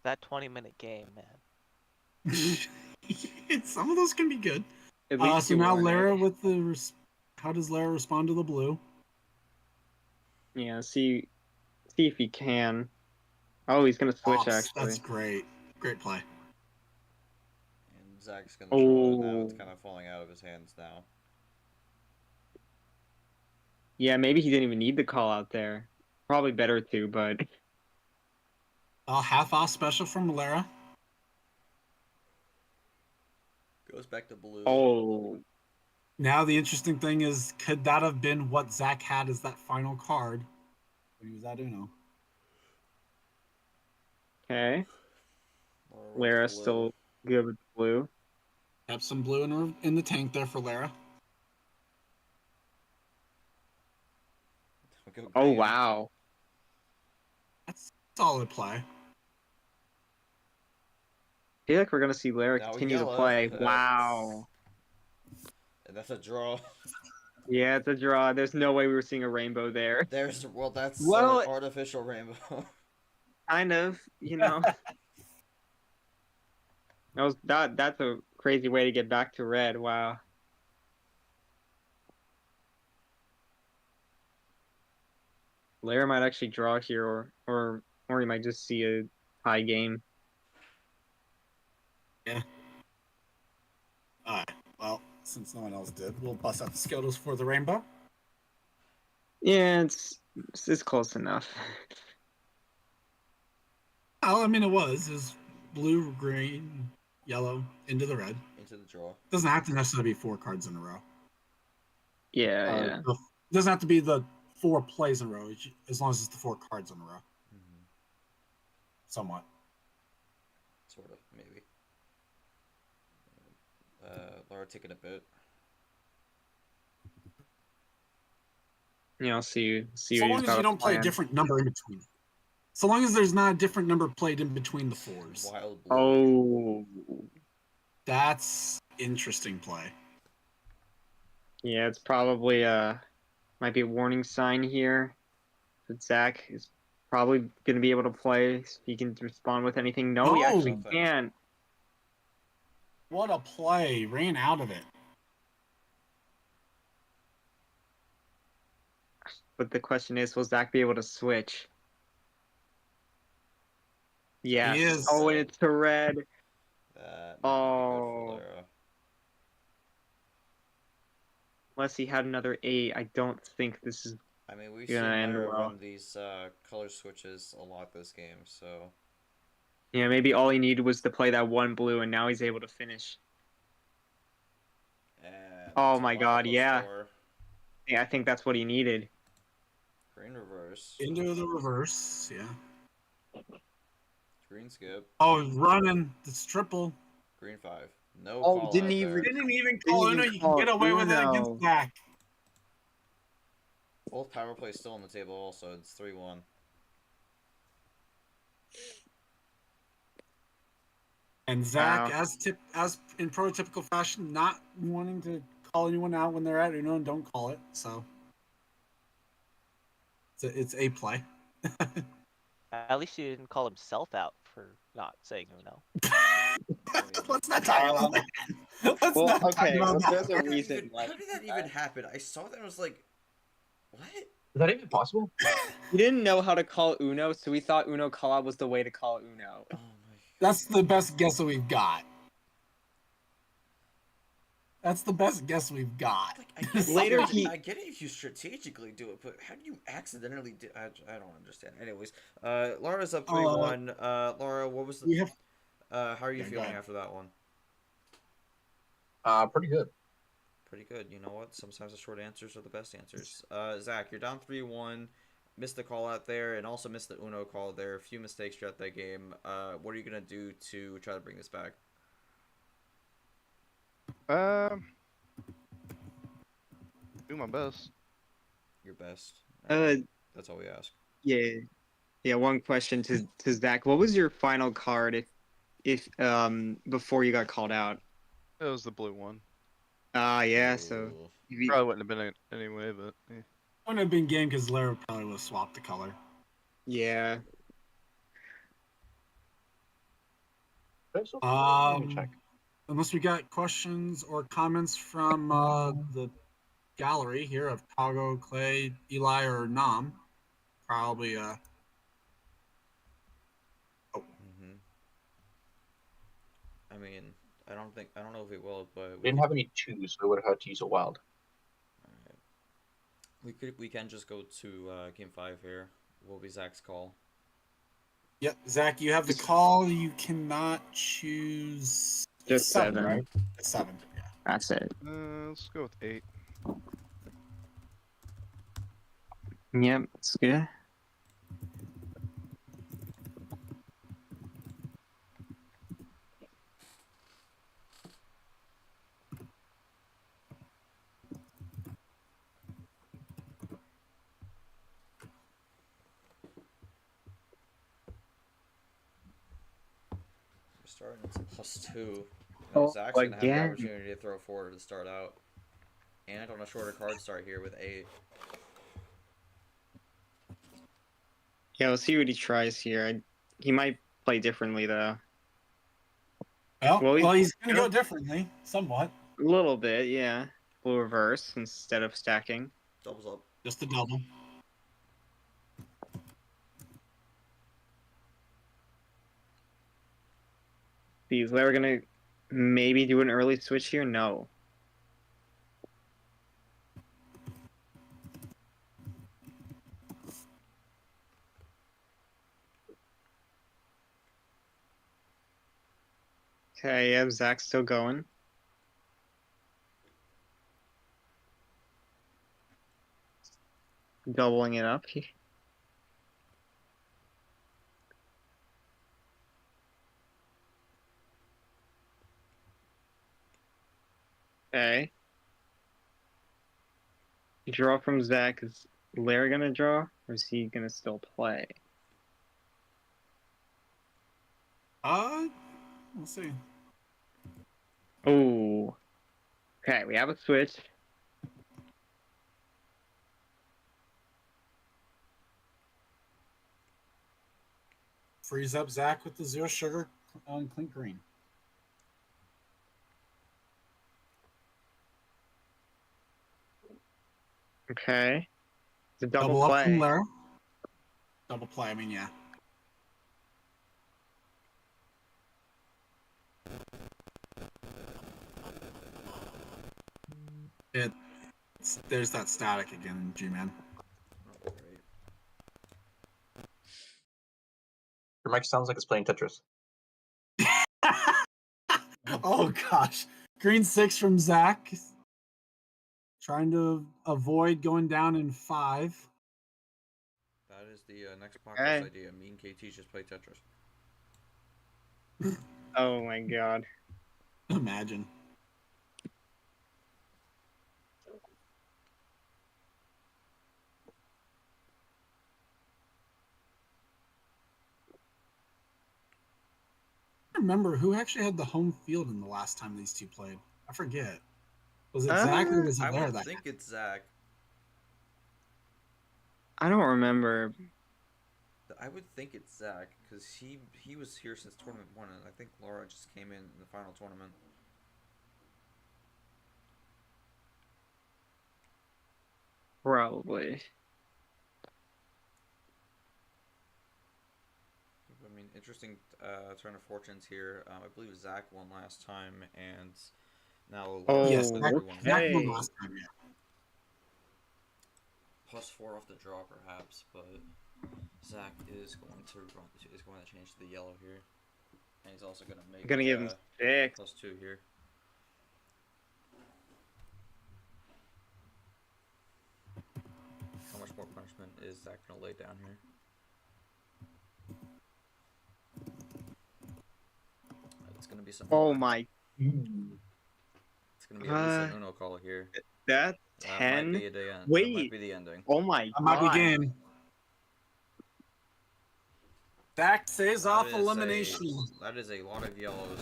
Speaker 6: That 20-minute game, man.
Speaker 2: some of those can be good.
Speaker 3: At least
Speaker 2: So
Speaker 3: you
Speaker 2: now
Speaker 3: won
Speaker 2: Lara
Speaker 3: it.
Speaker 2: with the how does Lara respond to the blue?
Speaker 3: Yeah, see if he can. Oh, he's gonna switch
Speaker 2: Ops,
Speaker 3: actually.
Speaker 2: that's great. Great play.
Speaker 1: And Zach's gonna draw it now.
Speaker 3: Oh.
Speaker 1: It's kind of falling out of his hands now.
Speaker 3: Yeah, maybe he didn't even need the call out there. Probably better too, but
Speaker 2: Half-off special from Lara.
Speaker 1: Goes back to blue.
Speaker 3: oh,
Speaker 2: Now the interesting thing is, could that have been what Zach had as that final card? Or use that Uno?
Speaker 3: okay.
Speaker 1: Lara runs
Speaker 3: Lara
Speaker 1: blue.
Speaker 3: still good with blue.
Speaker 2: Have some blue in the tank there for Lara.
Speaker 1: Go
Speaker 3: Oh
Speaker 1: green.
Speaker 3: wow.
Speaker 2: That's solid play.
Speaker 3: I feel like we're gonna see Lara
Speaker 1: Now
Speaker 3: continue to
Speaker 1: yellow.
Speaker 3: play. Wow.
Speaker 1: And that's a draw.
Speaker 3: Yeah, it's a draw. There's no way we were seeing a rainbow there.
Speaker 1: That's
Speaker 3: Well,
Speaker 1: an artificial rainbow.
Speaker 3: kind of, that's a crazy way to get back to red. Wow. Lara might actually draw here, or you might just see a high game.
Speaker 2: Yeah. Alright. Well, since no one else did, we'll bust out the Skittles for the rainbow.
Speaker 3: Yeah, it's close enough.
Speaker 2: Oh, I mean, it was blue, green, yellow, into the red.
Speaker 1: Into the draw.
Speaker 2: Doesn't have to necessarily be 4 cards in a row.
Speaker 3: Yeah.
Speaker 2: It doesn't have to be the 4 plays in a row, as long as it's the 4 cards in a row.
Speaker 1: Mm-hmm.
Speaker 2: Somewhat.
Speaker 1: Sort of, maybe. Lara taking a bit.
Speaker 3: Yeah, I'll see what
Speaker 2: So
Speaker 3: he's
Speaker 2: long as
Speaker 3: got
Speaker 2: you
Speaker 3: a
Speaker 2: don't play a
Speaker 3: plan.
Speaker 2: different number in between. So long as there's not a different number played in between the 4s.
Speaker 1: Wild blue.
Speaker 3: Oh,
Speaker 2: That's interesting play.
Speaker 3: yeah, it's probably might be a warning sign here that Zach is probably gonna be able to play. So he can respond with anything. No, he actually
Speaker 1: Nothing.
Speaker 3: can.
Speaker 2: What a play. Ran out of it.
Speaker 3: But the question is, will Zach be able to switch? Yes.
Speaker 2: He is.
Speaker 3: Oh, and it's to red.
Speaker 1: That might not be good for
Speaker 3: Oh.
Speaker 1: Lara.
Speaker 3: Unless he had another 8, I don't think this is.
Speaker 1: I mean, we've
Speaker 3: Gonna
Speaker 1: seen
Speaker 3: end
Speaker 1: Lara
Speaker 3: well.
Speaker 1: run these color switches a lot this game, so.
Speaker 3: Yeah, maybe all he needed was to play that one blue, and now he's able to finish.
Speaker 1: And
Speaker 3: Oh
Speaker 1: that's a
Speaker 3: my
Speaker 1: wild
Speaker 3: God,
Speaker 1: plus
Speaker 3: yeah.
Speaker 1: 4.
Speaker 3: Yeah, I think that's what he needed.
Speaker 1: Green reverse.
Speaker 2: Into the reverse, yeah.
Speaker 1: Green skip.
Speaker 2: Oh, running. This triple.
Speaker 1: Green 5. No
Speaker 3: Oh,
Speaker 1: call
Speaker 3: didn't
Speaker 1: out
Speaker 3: even-
Speaker 1: there.
Speaker 2: Didn't even
Speaker 3: Didn't
Speaker 2: call
Speaker 3: even
Speaker 2: Uno. You
Speaker 3: call
Speaker 2: can get away with it
Speaker 3: Uno.
Speaker 2: against Zach.
Speaker 1: Both power plays still on the table also. It's 3-1.
Speaker 2: And Zach,
Speaker 3: Wow.
Speaker 2: as in prototypical fashion, not wanting to call anyone out when they're at Uno and don't call it. So it's a play.
Speaker 6: At least he didn't call himself out for not saying Uno.
Speaker 2: Let's not talk about that. Let's
Speaker 3: Well,
Speaker 2: not talk
Speaker 3: okay,
Speaker 2: about
Speaker 3: well,
Speaker 2: that.
Speaker 3: there's a reason why.
Speaker 1: How did that even happen? I saw that and was like, what?
Speaker 5: Is that even possible?
Speaker 3: We didn't know how to call Uno, so we thought Uno call out was the way to call Uno.
Speaker 1: Oh my god.
Speaker 2: That's the best guess that we've got. That's the best guess we've got.
Speaker 1: Like, I get
Speaker 3: Later
Speaker 1: it,
Speaker 3: he-
Speaker 1: I get it if you strategically do it, but how do you accidentally do? I don't understand. Anyways, Lara's up 3-1. Lara, what was the?
Speaker 2: We have
Speaker 1: How are you
Speaker 2: Yeah, go
Speaker 1: feeling
Speaker 2: ahead.
Speaker 1: after that one?
Speaker 5: Pretty good.
Speaker 1: Pretty good. You know what? Sometimes the short answers are the best answers. Zach, you're down 3-1. Missed the call out there, and also missed the Uno call there. A few mistakes throughout that game. What are you gonna do to try to bring this back?
Speaker 4: Do my best.
Speaker 1: Your best.
Speaker 3: Uh,
Speaker 1: That's all we ask.
Speaker 3: yeah. One question to Zach. What was your final card if before you got called out?
Speaker 4: It was the blue one.
Speaker 3: Yeah. So
Speaker 1: Ooh.
Speaker 4: Probably wouldn't have been it anyway, but yeah.
Speaker 2: wouldn't have been game because Lara probably would have swapped the color.
Speaker 3: yeah.
Speaker 5: Okay, so let me
Speaker 2: Um,
Speaker 5: check.
Speaker 2: Unless we got questions or comments from the gallery here of Pago, Clay, Eli, or Nam, probably
Speaker 1: Mm-hmm. I mean, I don't know if we will, but
Speaker 5: We didn't have any twos, so we would have had to use a wild.
Speaker 1: Alright. We can just go to game 5 here. will be Zach's call.
Speaker 2: Yep, Zach, you have the call. You cannot choose. It's
Speaker 3: Just
Speaker 2: 7,
Speaker 3: 7.
Speaker 2: right? It's 7. Yeah.
Speaker 3: That's it.
Speaker 4: Let's go with 8.
Speaker 3: Yep, it's good.
Speaker 1: We're starting at +2. You know,
Speaker 3: Oh,
Speaker 1: Zach's gonna have the
Speaker 3: again.
Speaker 1: opportunity to throw forward to start out, and on a shorter card start here with 8.
Speaker 3: Yeah, we'll see what he tries here. He might play differently though.
Speaker 2: Well, he's going to
Speaker 3: gonna-
Speaker 2: go differently, somewhat.
Speaker 3: A little bit, yeah. We'll reverse instead of stacking.
Speaker 1: Doubles up.
Speaker 2: Just a double.
Speaker 3: These we're gonna maybe do an early switch here. No. Okay, yeah, Zach's still going. Doubling it up. Okay. Draw from Zach. Is Lara gonna draw, or is he gonna still play?
Speaker 2: We'll see.
Speaker 3: Oh. Okay, we have a switch.
Speaker 2: Freeze up Zach with the 0 sugar on clean green.
Speaker 3: Okay. It's a double
Speaker 2: Up from
Speaker 3: play.
Speaker 2: Lara. Double play, I mean, yeah. There's that static again, G-Man.
Speaker 1: Oh, great.
Speaker 5: Your mic sounds like it's playing Tetris.
Speaker 2: Oh, gosh. Green 6 from Zach. Trying to avoid going down in 5.
Speaker 1: That is the next podcast
Speaker 3: Okay.
Speaker 1: idea. Me and KT just play Tetris.
Speaker 3: Oh my god.
Speaker 2: Imagine. I remember who actually had the home field in the last time these two played. I forget. Was it Zach or was it
Speaker 1: I
Speaker 2: Lara
Speaker 1: would
Speaker 2: that
Speaker 1: think it's Zach.
Speaker 3: I don't remember.
Speaker 1: I would think it's Zach because he was here since tournament 1, and I think Lara just came in the final tournament.
Speaker 3: Probably.
Speaker 1: I mean, interesting turn of fortunes here. I believe Zach won last time, and now Lara
Speaker 3: Oh,
Speaker 2: Yes,
Speaker 1: with
Speaker 2: Zach,
Speaker 1: everyone.
Speaker 2: Zach won
Speaker 3: okay.
Speaker 2: last time, yeah.
Speaker 1: +4 off the draw, perhaps, but Zach is going to change to the yellow here, and he's also going to make
Speaker 3: I'm gonna give him 6.
Speaker 1: +2 here. How much more punishment is Zach going to lay down here? It's going to be some.
Speaker 3: Oh my.
Speaker 1: It's going to be at least an Uno call here.
Speaker 3: That's
Speaker 1: That
Speaker 3: 10.
Speaker 1: might be the end. That
Speaker 3: Wait.
Speaker 1: might be the ending.
Speaker 3: Oh my
Speaker 2: That might be
Speaker 3: god.
Speaker 2: game. Zach saves
Speaker 1: That
Speaker 2: off
Speaker 1: is
Speaker 2: elimination.
Speaker 1: That is a lot of yellows.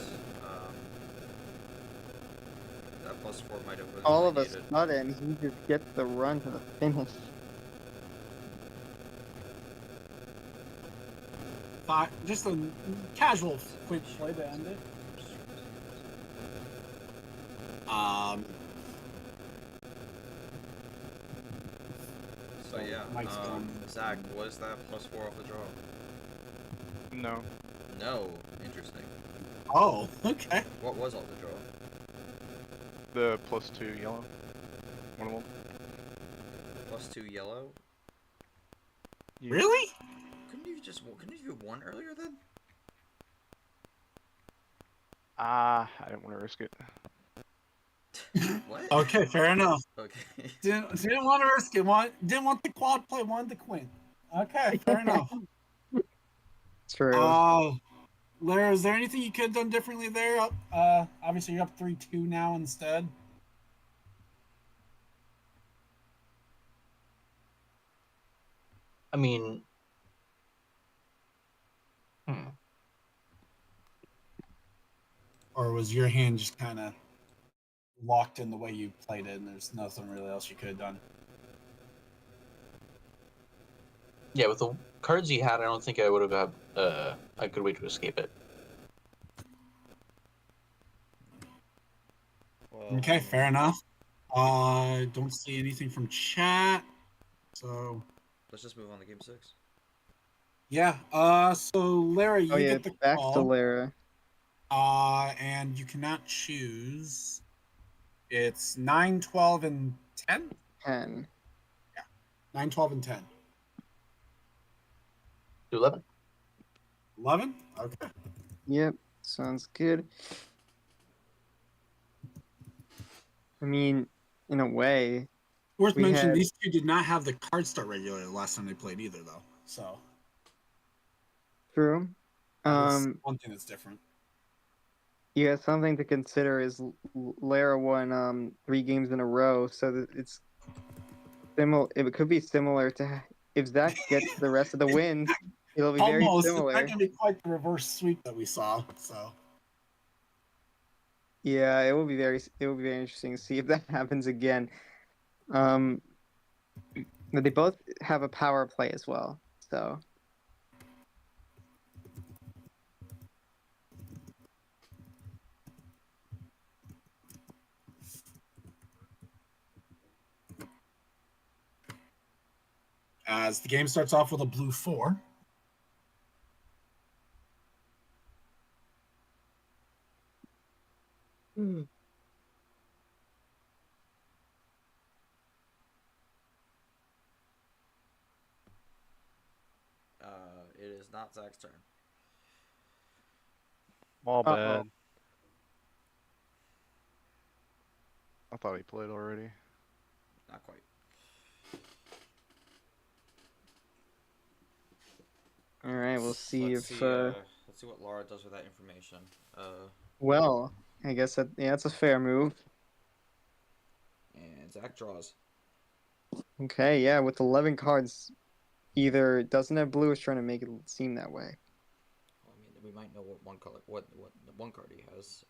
Speaker 1: That +4 might have been
Speaker 7: All
Speaker 1: really
Speaker 7: of a
Speaker 1: needed.
Speaker 7: sudden, he just gets the run to the finish.
Speaker 2: Just a casual quick play to end it.
Speaker 1: So yeah,
Speaker 2: Mike's gone.
Speaker 1: Zach, was that +4 off the draw?
Speaker 4: No.
Speaker 1: No. Interesting.
Speaker 2: Oh, okay.
Speaker 1: What was off the draw?
Speaker 4: The +2 yellow. One of them.
Speaker 1: +2 yellow.
Speaker 2: Really?
Speaker 1: Couldn't you have won earlier then?
Speaker 4: I didn't want to risk it.
Speaker 1: What?
Speaker 2: Okay, fair enough.
Speaker 1: Okay.
Speaker 2: Didn't want to risk it. Didn't want the quad play. Wanted the queen. Okay, fair enough.
Speaker 3: True.
Speaker 2: Lara, is there anything you could have done differently there? Obviously you're up 3-2 now instead.
Speaker 5: I mean,
Speaker 2: Or was your hand just kind of locked in the way you played it, and there's nothing really else you could have done?
Speaker 5: yeah, with the cards he had, I don't think I would have had a good way to escape it.
Speaker 1: Well,
Speaker 2: Okay, fair enough. Don't see anything from chat, so
Speaker 1: let's just move on to game 6.
Speaker 2: yeah. So Lara,
Speaker 3: Oh
Speaker 2: you
Speaker 3: yeah,
Speaker 2: get the
Speaker 3: back to
Speaker 2: call.
Speaker 3: Lara.
Speaker 2: And you cannot choose. It's 9, 12, and 10.
Speaker 3: 10.
Speaker 2: 9, 12, and 10.
Speaker 5: Do 11.
Speaker 2: 11. Okay.
Speaker 3: Yep, sounds good. I mean, in a way,
Speaker 2: Worth
Speaker 3: we
Speaker 2: mentioning,
Speaker 3: have
Speaker 2: these two did not have the card start regulator the last time they played either, though. So
Speaker 3: true.
Speaker 2: that's one thing that's different.
Speaker 3: Yeah, something to consider is Lara won 3 games in a row, so it's similar. It could be similar to if Zach gets the rest of the wins, it'll be very
Speaker 2: Almost. It's not
Speaker 3: similar.
Speaker 2: going to be quite the reverse sweep that we saw. So
Speaker 3: Yeah, it will be very interesting to see if that happens again. But they both have a power play as well, so
Speaker 2: as the game starts off with a blue 4.
Speaker 1: It is not Zach's turn.
Speaker 4: All
Speaker 3: Uh-oh.
Speaker 4: bad. I thought he played already.
Speaker 1: Not quite.
Speaker 3: All right, we'll see
Speaker 1: Let's
Speaker 3: if
Speaker 1: see. Let's see what Lara does with that information.
Speaker 3: well, I guess that's a fair move.
Speaker 1: And Zach draws.
Speaker 3: Okay, yeah, with 11 cards, either doesn't have blue or is trying to make it seem that way.
Speaker 1: Well, I mean, we might know what what one card he has.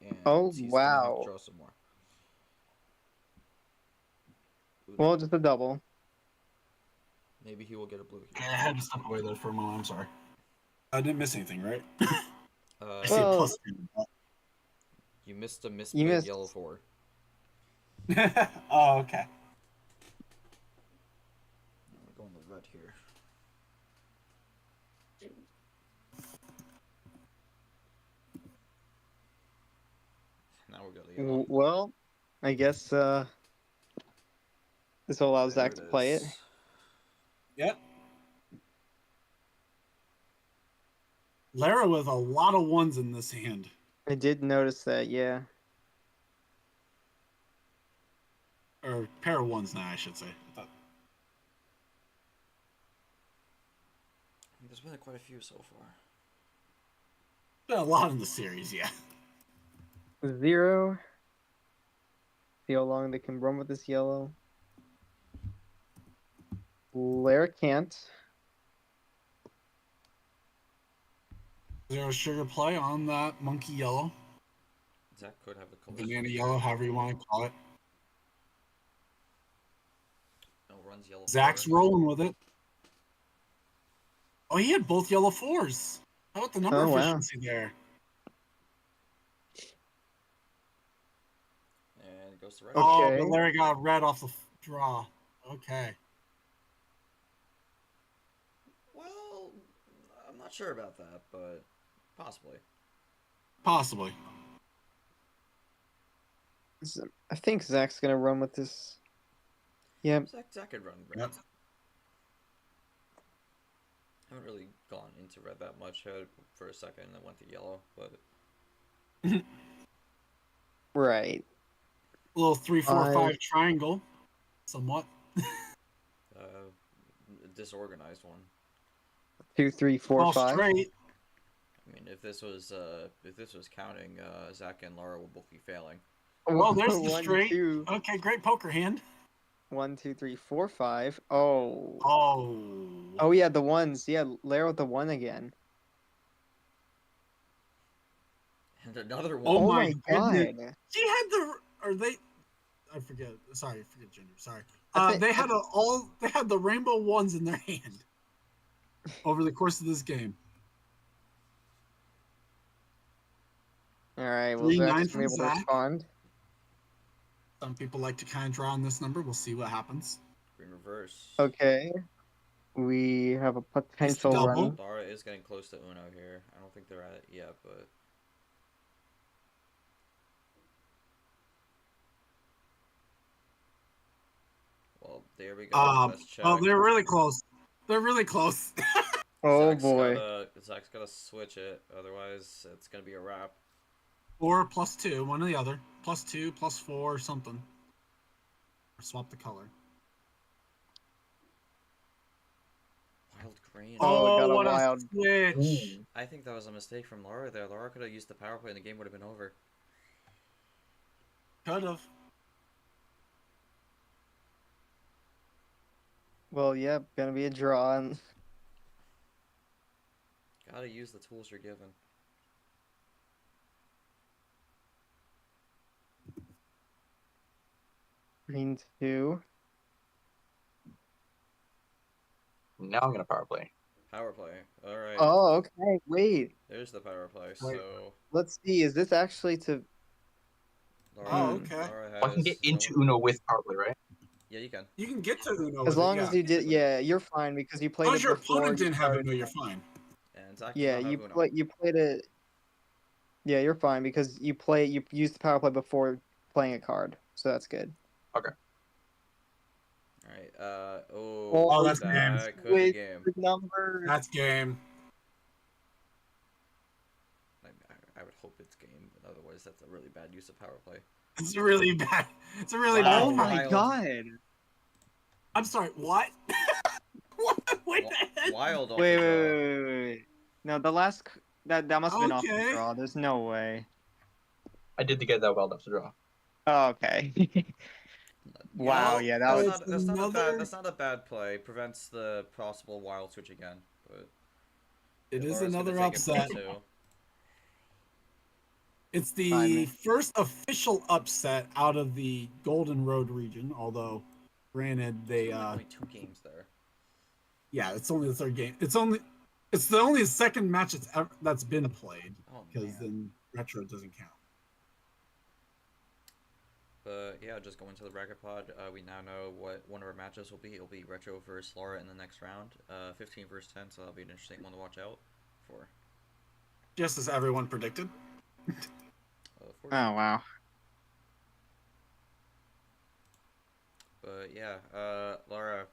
Speaker 1: And
Speaker 3: Oh,
Speaker 1: he's gonna have to
Speaker 3: wow.
Speaker 1: draw some more. Uno.
Speaker 3: Well, just a double.
Speaker 1: Maybe he will get a blue
Speaker 2: I
Speaker 1: here.
Speaker 2: had to step away there for a moment. I'm sorry. I didn't miss anything, right? I see a
Speaker 3: Well,
Speaker 2: plus.
Speaker 1: You missed a
Speaker 3: You
Speaker 1: misplayed
Speaker 3: missed.
Speaker 1: yellow 4.
Speaker 2: Oh, okay.
Speaker 1: I'm going the red here. Now we got the yellow.
Speaker 3: Well, I guess this will allow
Speaker 1: There
Speaker 3: Zach to play it.
Speaker 1: is.
Speaker 2: Yep. Lara with a lot of ones in this hand.
Speaker 3: I did notice that, yeah.
Speaker 2: Or pair of ones now, I should say. I thought...
Speaker 1: There's been quite a few so far.
Speaker 2: Been a lot in the series, yeah.
Speaker 3: 0. See how long they can run with this yellow. Lara can't.
Speaker 2: Is there a sugar play on that monkey yellow?
Speaker 1: Zach could have the colors.
Speaker 2: Banana yellow, however you want to call it.
Speaker 1: No, runs yellow.
Speaker 2: Zach's
Speaker 1: 4.
Speaker 2: rolling with it. Oh, he had both yellow 4s. How about the number
Speaker 3: Oh, wow.
Speaker 2: efficiency there?
Speaker 1: And it goes to red.
Speaker 2: Oh,
Speaker 3: Okay.
Speaker 2: but Larry got red off the draw. Okay.
Speaker 1: Well, I'm not sure about that, but possibly.
Speaker 2: Possibly.
Speaker 3: I think Zach's gonna run with this. Yep.
Speaker 1: Zach could run red.
Speaker 2: Yep.
Speaker 1: haven't really gone into red that much. I had for a second and then went to yellow, but
Speaker 3: Right.
Speaker 2: Little 3-4-5
Speaker 7: Five.
Speaker 2: triangle, somewhat.
Speaker 1: disorganized one.
Speaker 3: 2, 3, 4,
Speaker 2: All
Speaker 3: 5.
Speaker 2: straight.
Speaker 1: I mean, if this was counting, Zach and Lara will both be failing.
Speaker 2: Well, there's the
Speaker 3: 1,
Speaker 2: straight.
Speaker 3: 2,
Speaker 2: Okay, great poker hand.
Speaker 3: 1, 2, 3, 4, 5. Oh.
Speaker 2: Oh.
Speaker 3: Oh yeah, the ones. Yeah, Lara with the 1 again.
Speaker 1: And another
Speaker 2: Oh
Speaker 1: one.
Speaker 3: Oh
Speaker 2: my
Speaker 3: my
Speaker 2: goodness.
Speaker 3: god.
Speaker 2: She had the. Are they? I forget. Sorry, I forget gender. Sorry.
Speaker 3: I think-
Speaker 2: They had They had the rainbow ones in their hand over the course of this game.
Speaker 3: All right, well,
Speaker 2: 3-9
Speaker 3: Zach's gonna be
Speaker 2: from
Speaker 3: able to
Speaker 2: Zach.
Speaker 3: respond.
Speaker 2: Some people like to kind of draw on this number. We'll see what happens.
Speaker 1: Green reverse.
Speaker 3: Okay. We have a potential
Speaker 2: double.
Speaker 3: run.
Speaker 1: Lara is getting close to Uno here. I don't think they're at it yet, but. Well, there we go. Best check.
Speaker 2: Oh, they're really close. They're really close.
Speaker 3: Oh
Speaker 1: Zach's
Speaker 3: boy.
Speaker 1: Zach's gotta switch it, otherwise it's gonna be a wrap.
Speaker 2: Or +2, one or the other. +2, +4, or something. Or swap the color.
Speaker 1: Wild green.
Speaker 3: Oh, got a
Speaker 2: what
Speaker 3: wild.
Speaker 2: switch.
Speaker 5: Ooh.
Speaker 1: I think that was a mistake from Lara there. Lara could have used the power play and the game would have been over.
Speaker 2: Could have.
Speaker 3: Well, yeah, gonna be a draw. And
Speaker 1: Gotta use the tools you're given.
Speaker 3: green 2.
Speaker 5: Now I'm gonna power play.
Speaker 1: Power play. Alright.
Speaker 3: Oh, okay. Wait.
Speaker 1: There's the power play.
Speaker 2: Wait.
Speaker 1: So
Speaker 3: Let's see. Is this actually to?
Speaker 1: Lara,
Speaker 2: Oh, okay.
Speaker 1: Lara has
Speaker 5: I can get into
Speaker 1: someone-
Speaker 5: Uno with power play, right?
Speaker 1: Yeah, you can.
Speaker 2: You can get to Uno
Speaker 3: As
Speaker 2: with
Speaker 3: long
Speaker 2: it,
Speaker 3: as
Speaker 2: yeah.
Speaker 3: you did,
Speaker 1: basically.
Speaker 3: yeah, you're fine because you
Speaker 2: As
Speaker 3: played
Speaker 2: long
Speaker 3: it
Speaker 2: as your
Speaker 3: before
Speaker 2: opponent
Speaker 3: you
Speaker 2: didn't have
Speaker 3: started.
Speaker 2: Uno, you're fine.
Speaker 1: And Zach does
Speaker 3: Yeah,
Speaker 1: not have
Speaker 3: you
Speaker 1: Uno.
Speaker 3: play. You played it. Yeah, you're fine because you used the power play before playing a card, so that's good.
Speaker 1: Alright,
Speaker 3: Oh,
Speaker 2: that's
Speaker 1: that
Speaker 2: game.
Speaker 1: could be game.
Speaker 3: The number.
Speaker 2: That's game.
Speaker 1: I would hope it's game, but otherwise that's a really bad use of power play.
Speaker 2: It's really bad. It's a really
Speaker 1: Wow.
Speaker 3: Oh
Speaker 2: bad.
Speaker 3: my
Speaker 1: Wild.
Speaker 3: god.
Speaker 2: I'm sorry, what? What? Wait, the heck?
Speaker 1: Wild off
Speaker 3: Wait,
Speaker 1: the draw.
Speaker 3: wait. No, the last that must have been off the
Speaker 2: Okay.
Speaker 3: draw. There's no way.
Speaker 5: I did get that wild off the draw.
Speaker 3: Oh, okay. Wow,
Speaker 2: Well,
Speaker 3: yeah, that was.
Speaker 1: That's not a bad play. Prevents the possible wild switch again. But
Speaker 2: It is
Speaker 1: Lara's gonna
Speaker 2: another
Speaker 1: take it
Speaker 2: upset.
Speaker 1: +2.
Speaker 2: It's the
Speaker 3: Finally.
Speaker 2: first official upset out of the Golden Road region, although granted they
Speaker 1: There's only 2 games there.
Speaker 2: yeah, it's only the third game. It's the only second match that's been played
Speaker 1: Oh
Speaker 2: because
Speaker 1: man.
Speaker 2: then retro doesn't count.
Speaker 1: But yeah, just going to the bracket pod. We now know what one of our matches will be. It'll be Retro versus Lara in the next round. 15 versus 10, so that'll be an interesting one to watch out for.
Speaker 2: Just as everyone predicted.
Speaker 3: Oh wow.
Speaker 1: But yeah, Lara,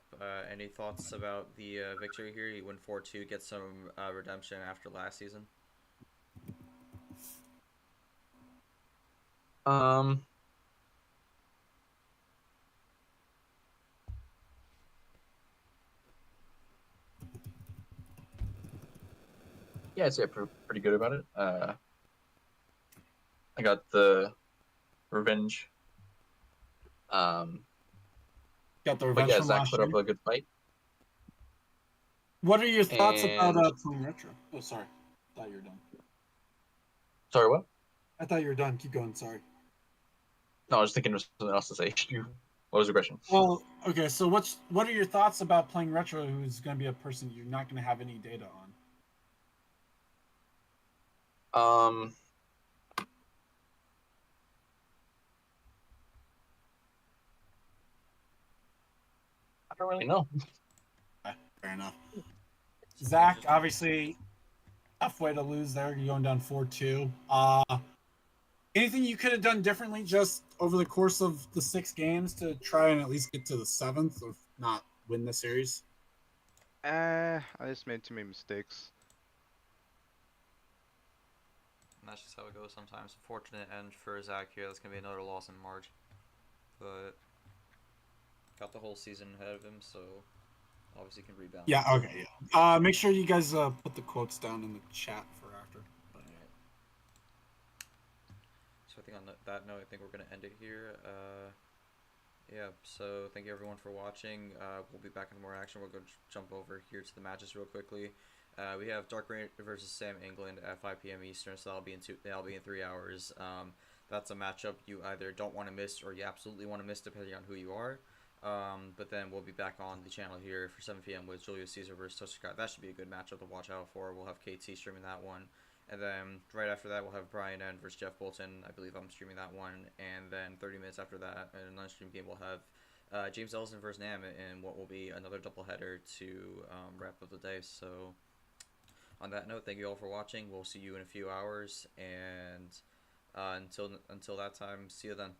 Speaker 1: any thoughts about the victory here? You win 4-2, get some redemption after last season.
Speaker 5: Yeah, I'd say pretty good about it. I got the revenge.
Speaker 2: Got the
Speaker 5: But
Speaker 2: revenge
Speaker 5: yeah,
Speaker 2: from
Speaker 5: Zach
Speaker 2: last
Speaker 5: put
Speaker 2: year.
Speaker 5: up a good fight.
Speaker 2: What are your thoughts about
Speaker 5: And-
Speaker 2: playing retro? Oh, sorry. I thought you were done.
Speaker 5: Sorry, what?
Speaker 2: I thought you were done. Keep going. Sorry.
Speaker 5: No, I was thinking of something else to say. What was the question?
Speaker 2: Well, okay. So what are your thoughts about playing retro? Who's going to be a person you're not going to have any data on?
Speaker 5: I don't really know.
Speaker 2: Fair enough. Zach, obviously, tough way to lose there. You're going down 4-2. Anything you could have done differently just over the course of the 6 games to try and at least get to the 7th, or not win the series?
Speaker 4: I just made too many mistakes.
Speaker 1: And that's just how it goes sometimes. Fortunate end for Zach here. That's gonna be another loss in March, but got the whole season ahead of him, so obviously can rebound.
Speaker 2: Yeah. Okay. Yeah. Make sure you guys put the quotes down in the chat for after. But,
Speaker 1: Alright. So I think on that note, I think we're gonna end it here. Yeah. So thank you everyone for watching. We'll be back in more action. We'll go jump over here to the matches real quickly. We have Dark Rain versus Sam England at 5 p.m. Eastern, so that'll be in 3 hours. That's a matchup you either don't want to miss or you absolutely want to miss, depending on who you are. But then we'll be back on the channel here for 7 p.m. with Julius Caesar versus Toaster Scott. That should be a good matchup to watch out for. We'll have KT streaming that one. And then right after that, we'll have Brian N versus Jeff Bolton. I believe I'm streaming that one. And then 30 minutes after that, in an unstreamed game, we'll have James Ellison versus Nam in what will be another doubleheader to wrap up the day. So on that note, thank you all for watching. We'll see you in a few hours. And until that time, see you then.